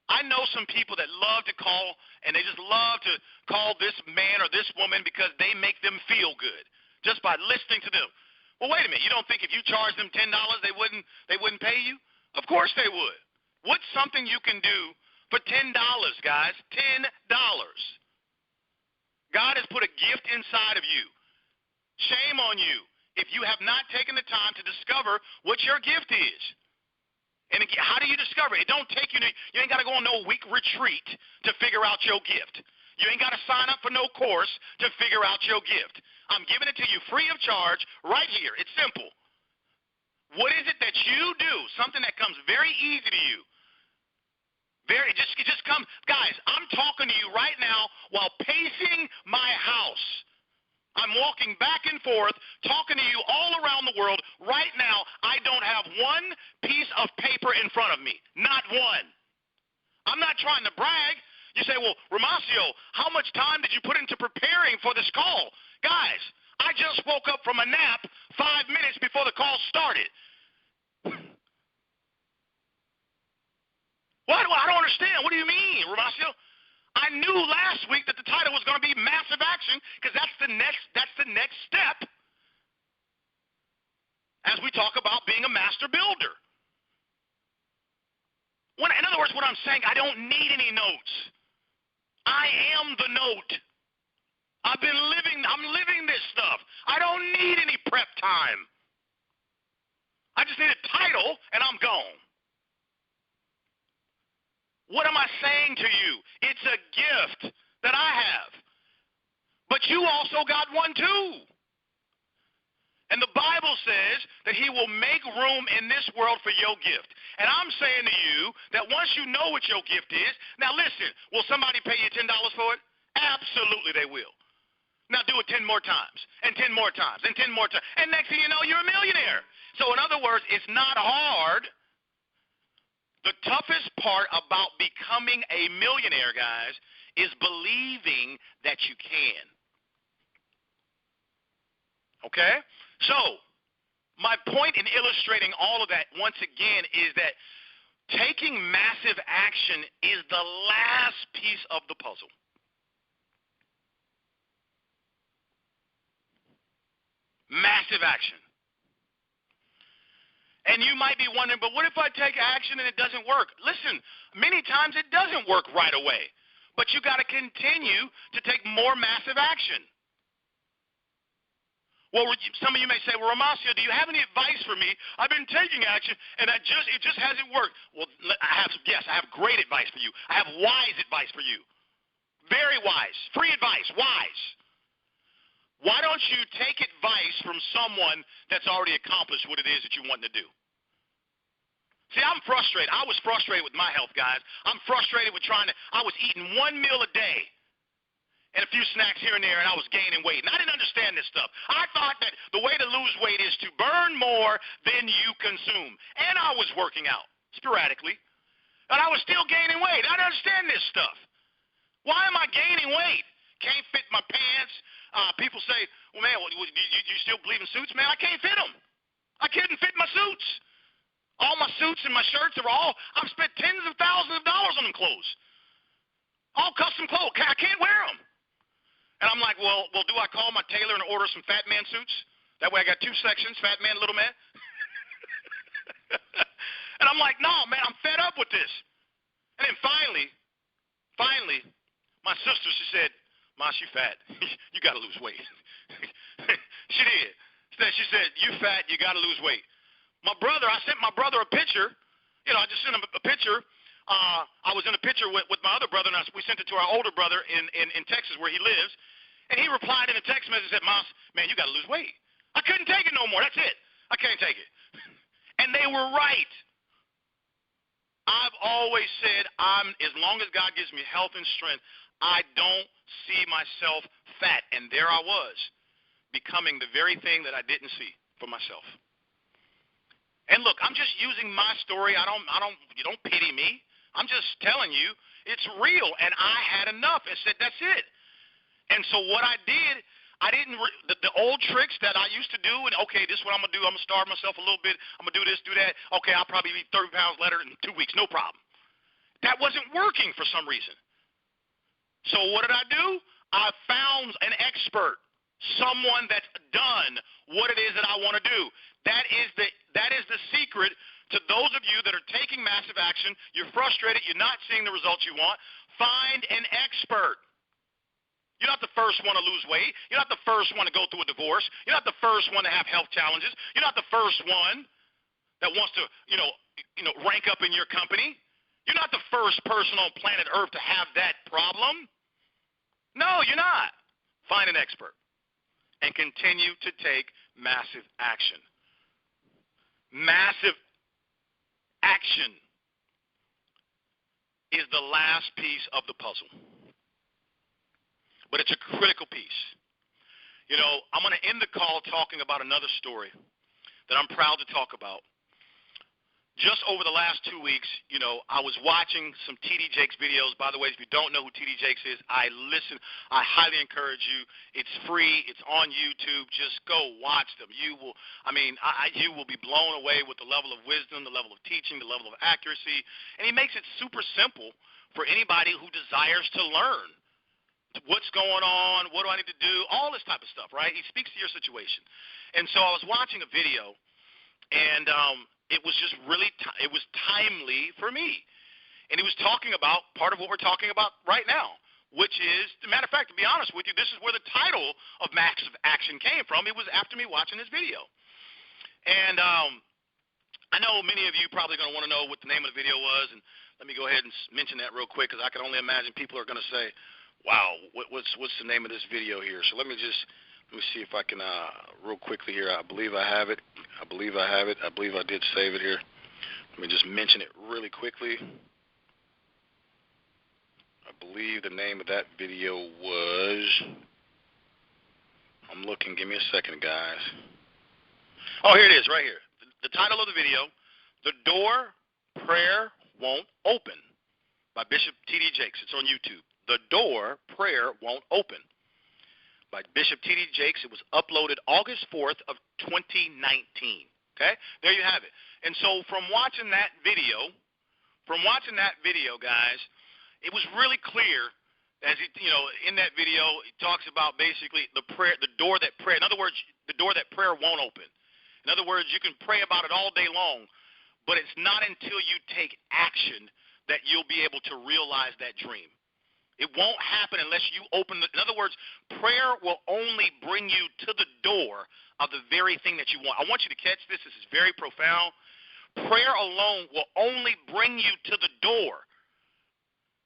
I know some people that love to call, and they just love to call this man or this woman because they make them feel good just by listening to them. Well, wait a minute. You don't think if you charge them $10, they wouldn't pay you? Of course they would. What's something you can do for $10, guys? $10. God has put a gift inside of you. Shame on you if you have not taken the time to discover what your gift is. And again, how do you discover it? It don't take you ain't got to go on no week retreat to figure out your gift. You ain't got to sign up for no course to figure out your gift. I'm giving it to you free of charge right here. It's simple. What is it that you do? Something that comes very easy to you. It just comes. Guys, I'm talking to you right now while pacing my house. I'm walking walking back and forth, talking to you all around the world. Right now, I don't have one piece of paper in front of me. Not one. I'm not trying to brag. You say, well, Romacio, how much time did you put into preparing for this call? Guys, I just woke up from a nap 5 minutes before the call started. What? I don't understand. What do you mean, Romacio? I knew last week that the title was going to be Massive Action because that's the next step as we talk about being a master builder. In other words, what I'm saying, I don't need any notes. I am the note. I'm living this stuff. I don't need any prep time. I just need a title and I'm gone. What am I saying to you? It's a gift that I have. But you also got one too. And the Bible says that he will make room in this world for your gift. And I'm saying to you that once you know what your gift is, now listen, will somebody pay you $10 for it? Absolutely they will. Now do it 10 more times, and 10 more times, and 10 more times. And next thing you know, you're a millionaire. So in other words, it's not hard. The toughest part about becoming a millionaire, guys, is believing that you can. Okay? So, my point in illustrating all of that, once again, is that taking massive action is the last piece of the puzzle. Massive action. And you might be wondering, but what if I take action and it doesn't work? Listen, many times it doesn't work right away. But you got to continue to take more massive action. Well, some of you may say, well, Romacio, do you have any advice for me? I've been taking action, and it just hasn't worked. Well, I have great advice for you. I have wise advice for you. Very wise. Free advice. Wise. Why don't you take advice from someone that's already accomplished what it is that you want to do? See, I'm frustrated. I was frustrated with my health, guys. I'm frustrated with I was eating one meal a day and a few snacks here and there, and I was gaining weight. And I didn't understand this stuff. I thought that the way to lose weight is to burn more than you consume. And I was working out sporadically, and I was still gaining weight. I didn't understand this stuff. Why am I gaining weight? Can't fit my pants. People say, well, man, you still believe in suits? Man, I can't fit them. I couldn't fit my suits. All my suits and my shirts I've spent tens of thousands of dollars on them clothes. All custom clothes. I can't wear them. And I'm like, well, do I call my tailor and order some fat man suits? That way I got two sections, fat man, little man. And I'm like, no, man, I'm fed up with this. And then finally, my sister, she said, Mosh, you fat. You got to lose weight. She did. She said, you fat, you got to lose weight. I sent my brother a picture. I just sent him a picture. I was in a picture with my other brother, and we sent it to our older brother in Texas where he lives. And he replied in a text message and said, Moss, man, you got to lose weight. I couldn't take it no more. That's it. I can't take it. And they were right. I've always said, as long as God gives me health and strength, I don't see myself fat. And there I was, becoming the very thing that I didn't see for myself. And look, I'm just using my story. You don't pity me. I'm just telling you it's real. And I had enough and said, that's it. And so what I did, the old tricks that I used to do, and okay, this is what I'm going to do. I'm going to starve myself a little bit. I'm going to do this, do that. Okay, I'll probably eat 30 pounds later in 2 weeks. No problem. That wasn't working for some reason. So what did I do? I found an expert, someone that's done what it is that I want to do. That is the secret to those of you that are taking massive action. You're frustrated. You're not seeing the results you want. Find an expert. You're not the first one to lose weight. You're not the first one to go through a divorce. You're not the first one to have health challenges. You're not the first one that wants to, rank up in your company. You're not the first person on planet Earth to have that problem. No, you're not. Find an expert and continue to take massive action. Massive action is the last piece of the puzzle, but it's a critical piece. You know, I'm going to end the call talking about another story that I'm proud to talk about. Just over the last 2 weeks, you know, I was watching some T.D. Jakes videos. By the way, if you don't know who T.D. Jakes is, I highly encourage you. It's free. It's on YouTube. Just go watch them. You will, you will be blown away with the level of wisdom, the level of teaching, the level of accuracy. And he makes it super simple for anybody who desires to learn. What's going on? What do I need to do? All this type of stuff, right? He speaks to your situation. And so I was watching a video, and it was just really it was timely for me. And he was talking about part of what we're talking about right now, which is, as a matter of fact, to be honest with you, this is where the title of Massive Action came from. It was after me watching this video. And I know many of you probably going to want to know what the name of the video was, and let me go ahead and mention that real quick, because I can only imagine people are going to say, wow, what's the name of this video here? So let me see if I can real quickly here. I believe I have it. I believe I did save it here. Let me just mention it really quickly. I believe the name of that video was, I'm looking, give me a second, guys. Oh, here it is, right here. The title of the video, The Door Prayer Won't Open, by Bishop T.D. Jakes. It's on YouTube. The Door Prayer Won't Open, by Bishop T.D. Jakes. It was uploaded August 4th of 2019. Okay? There you have it. And so from watching that video, guys, it was really clear, as in that video, it talks about basically the door that prayer, in other words, the door that prayer won't open. In other words, you can pray about it all day long, but it's not until you take action that you'll be able to realize that dream. It won't happen unless you open in other words, prayer will only bring you to the door of the very thing that you want. I want you to catch this. This is very profound. Prayer alone will only bring you to the door.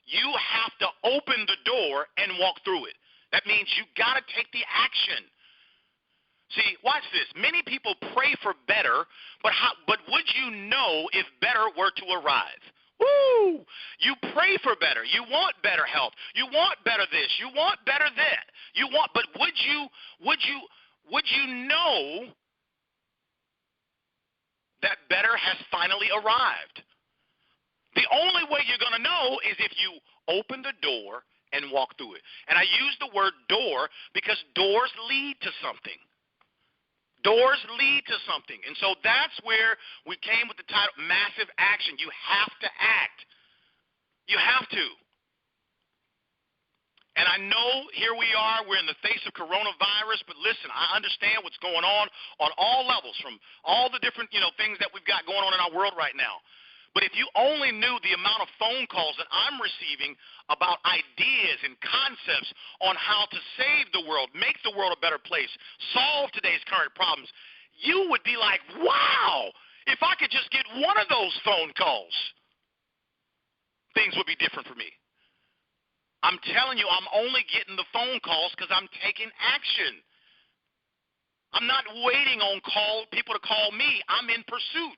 You have to open the door and walk through it. That means you got to take the action. See, watch this. Many people pray for better, but would you know if better were to arrive? Woo! You pray for better. You want better health. You want better this. You want better that. But would you know that better has finally arrived? The only way you're going to know is if you open the door and walk through it. And I use the word door because doors lead to something. Doors lead to something. And so that's where we came with the title, Massive Action. You have to act. You have to. And I know here we are, we're in the face of coronavirus, but listen, I understand what's going on all levels, from all the different, things that we've got going on in our world right now. But if you only knew the amount of phone calls that I'm receiving about ideas and concepts on how to save the world, make the world a better place, solve today's current problems, you would be like, wow, if I could just get one of those phone calls, things would be different for me. I'm telling you, I'm only getting the phone calls because I'm taking action. I'm not waiting on people to call me. I'm in pursuit.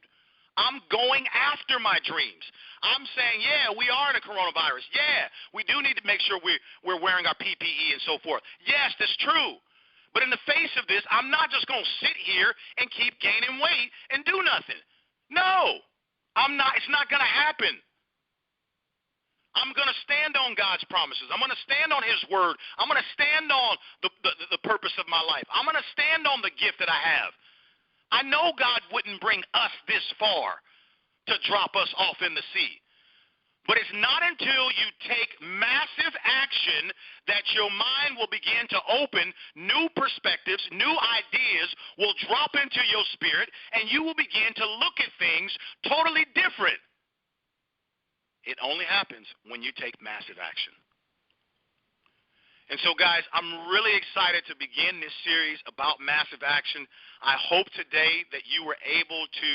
I'm going after my dreams. I'm saying, yeah, we are in a coronavirus. Yeah, we do need to make sure we're wearing our PPE and so forth. Yes, that's true. But in the face of this, I'm not just going to sit here and keep gaining weight and do nothing. No, I'm not. It's not going to happen. I'm going to stand on God's promises. I'm going to stand on his word. I'm going to stand on the purpose of my life. I'm going to stand on the gift that I have. I know God wouldn't bring us this far to drop us off in the sea. But it's not until you take massive action that your mind will begin to open, new perspectives, new ideas will drop into your spirit, and you will begin to look at things totally different. It only happens when you take massive action. And so, guys, I'm really excited to begin this series about massive action. I hope today that you were able to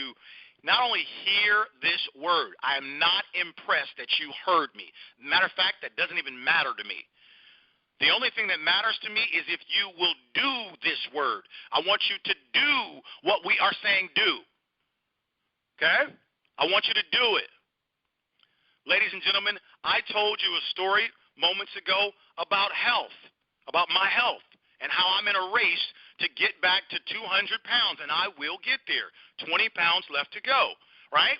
not only hear this word. I am not impressed that you heard me. Matter of fact, that doesn't even matter to me. The only thing that matters to me is if you will do this word. I want you to do what we are saying do. Okay? I want you to do it. Ladies and gentlemen, I told you a story moments ago about health, about my health. and how I'm in a race to get back to 200 pounds, and I will get there. 20 pounds left to go, right?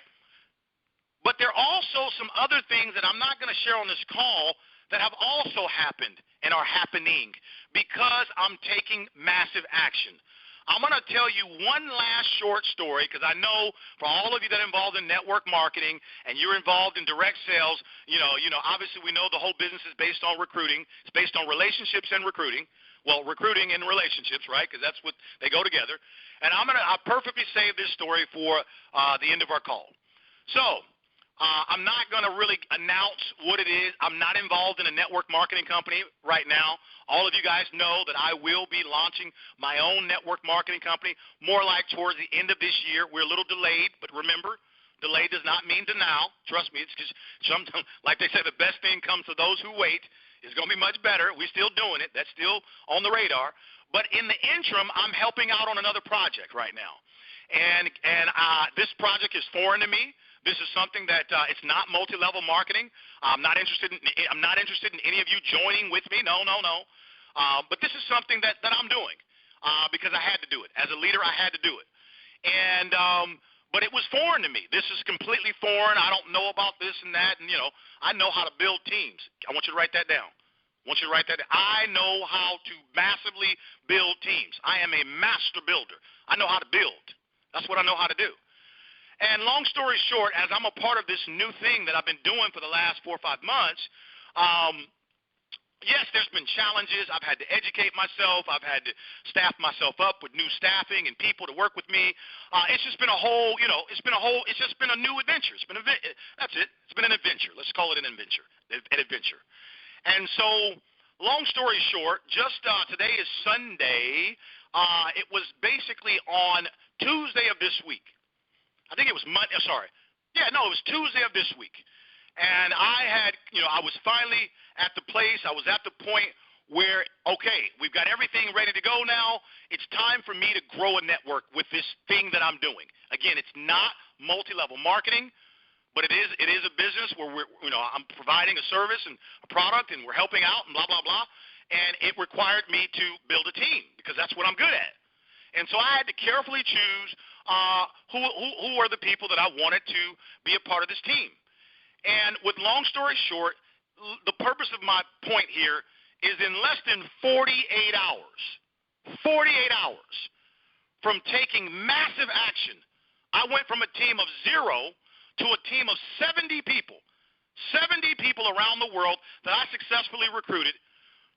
But there are also some other things that I'm not going to share on this call that have also happened and are happening because I'm taking massive action. I'm going to tell you one last short story because I know for all of you that are involved in network marketing and you're involved in direct sales, obviously we know the whole business is based on recruiting. It's based on relationships and recruiting. Well, recruiting and relationships, right, because that's what they go together. And I perfectly saved this story for the end of our call. So I'm not going to really announce what it is. I'm not involved in a network marketing company right now. All of you guys know that I will be launching my own network marketing company more like towards the end of this year. We're a little delayed, but remember, delay does not mean denial. Trust me, it's just sometimes, like they say, the best thing comes to those who wait. It's going to be much better. We're still doing it. That's still on the radar. But in the interim, I'm helping out on another project right now. And this project is foreign to me. This is something that it's not multi-level marketing. I'm not interested in any of you joining with me. No. But this is something that I'm doing because I had to do it. As a leader, I had to do it. And but it was foreign to me. This is completely foreign. I don't know about this and that. And, I know how to build teams. I want you to write that down. I know how to massively build teams. I am a master builder. I know how to build. That's what I know how to do. And long story short, as I'm a part of this new thing that I've been doing for the last 4 or 5 months, yes, there's been challenges. I've had to educate myself. I've had to staff myself up with new staffing and people to work with me. It's just been a whole, it's just been a new adventure. That's it. It's been an adventure. Let's call it an adventure. And so, long story short, just today is Sunday. It was basically on Tuesday of this week. I think it was Monday. Sorry. Yeah, no, it was Tuesday of this week. And I had, I was finally at the place. I was at the point where, okay, we've got everything ready to go now. It's time for me to grow a network with this thing that I'm doing. Again, it's not multi-level marketing, but it is a business where I'm providing a service and a product, and we're helping out and blah, blah, blah. And it required me to build a team because that's what I'm good at. And so I had to carefully choose who are the people that I wanted to be a part of this team. And with long story short, the purpose of my point here is in less than 48 hours from taking massive action, I went from a team of 0 to a team of 70 people around the world that I successfully recruited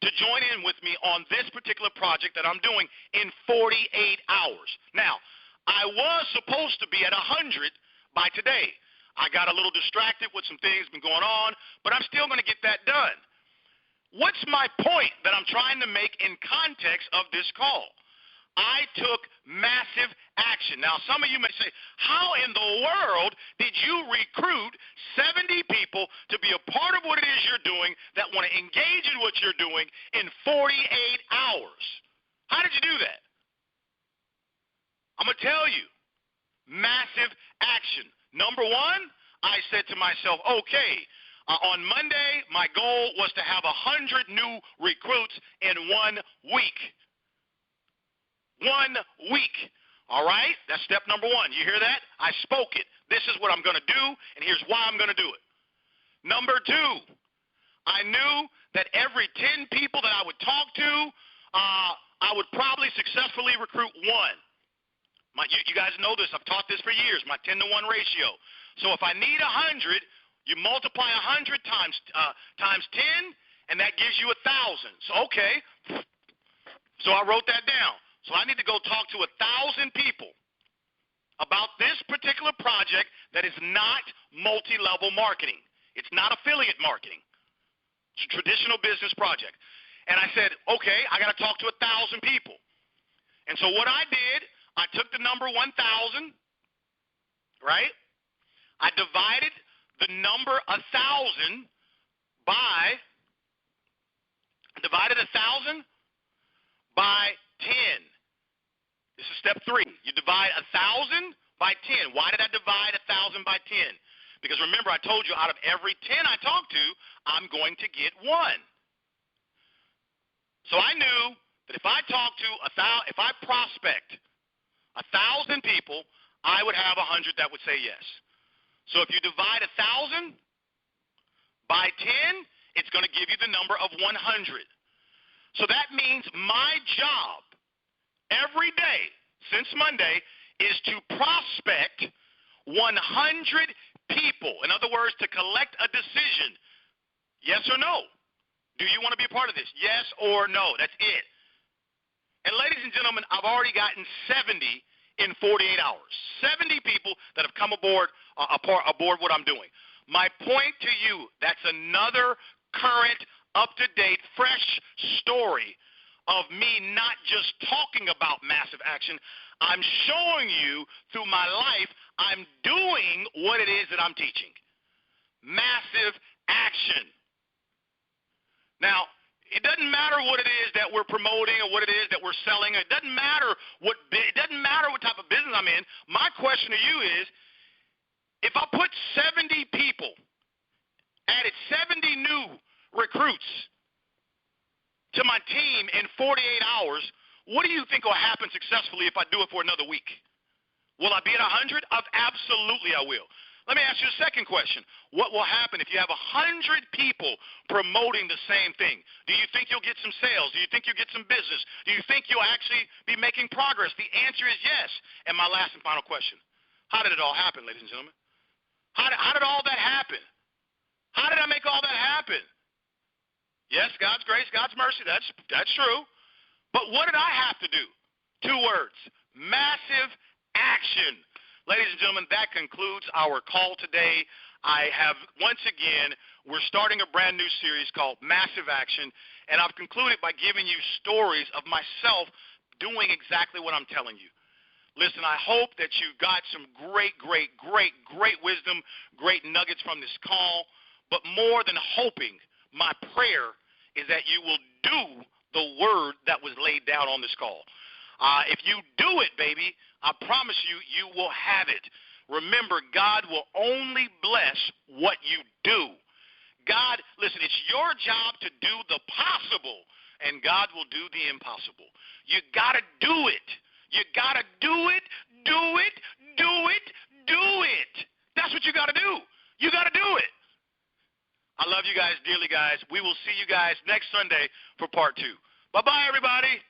to join in with me on this particular project that I'm doing in 48 hours. Now, I was supposed to be at 100 by today. I got a little distracted with some things been going on, but I'm still going to get that done. What's my point that I'm trying to make in context of this call? I took massive action. Now, some of you may say, how in the world did you recruit 70 people to be a part of what it is you're doing that want to engage in what you're doing in 48 hours? How did you do that? I'm going to tell you, massive action. Number one, I said to myself, okay, on Monday, my goal was to have 100 new recruits in 1 week. 1 week. All right? That's step number one. You hear that? I spoke it. This is what I'm going to do, and here's why I'm going to do it. Number two, I knew that every 10 people that I would talk to, I would probably successfully recruit one. You guys know this. I've taught this for years, my 10-to-1 ratio. So if I need 100, you multiply 100 times 10, and that gives you 1,000. So, okay. So I wrote that down. So I need to go talk to 1,000 people about this particular project that is not multi-level marketing. It's not affiliate marketing. It's a traditional business project. And I said, okay, I got to talk to 1,000 people. And so what I did, I took the number 1,000, right? I divided the number 1,000 by 10. This is step 3. You divide 1,000 by 10. Why did I divide 1,000 by 10? Because remember, I told you out of every 10 I talk to, I'm going to get 1. So I knew that if I talk to if I prospect 1,000 people, I would have 100 that would say yes. So if you divide 1,000 by 10, it's going to give you the number of 100. So that means my job every day since Monday is to prospect 100 people. In other words, to collect a decision. Yes or no? Do you want to be a part of this? Yes or no? That's it. And ladies and gentlemen, I've already gotten 70 in 48 hours. 70 people that have come aboard what I'm doing. My point to you, that's another current, up-to-date, fresh story of me not just talking about massive action. I'm showing you through my life I'm doing what it is that I'm teaching. Massive action. Now, it doesn't matter what it is that we're promoting or what it is that we're selling. It doesn't matter what type of business I'm in. My question to you is, if I put 70 people, added 70 new recruits to my team in 48 hours, what do you think will happen successfully if I do it for another week? Will I be at 100? Absolutely I will. Let me ask you a second question. What will happen if you have 100 people promoting the same thing? Do you think you'll get some sales? Do you think you'll get some business? Do you think you'll actually be making progress? The answer is yes. And my last and final question. How did it all happen, ladies and gentlemen? How did all that happen? How did I make all that happen? Yes, God's grace, God's mercy, that's true. But what did I have to do? 2 words, massive action. Ladies and gentlemen, that concludes our call today. Once again, we're starting a brand new series called Massive Action, and I've concluded by giving you stories of myself doing exactly what I'm telling you. Listen, I hope that you got some great wisdom, great nuggets from this call, but more than hoping, my prayer is that you will do the word that was laid down on this call. If you do it, baby, I promise you, you will have it. Remember, God will only bless what you do. God, listen, it's your job to do the possible, and God will do the impossible. You got to do it. You got to do it, do it, do it, do it. That's what you got to do. You got to do it. I love you guys dearly, guys. We will see you guys next Sunday for part 2. Bye-bye, everybody.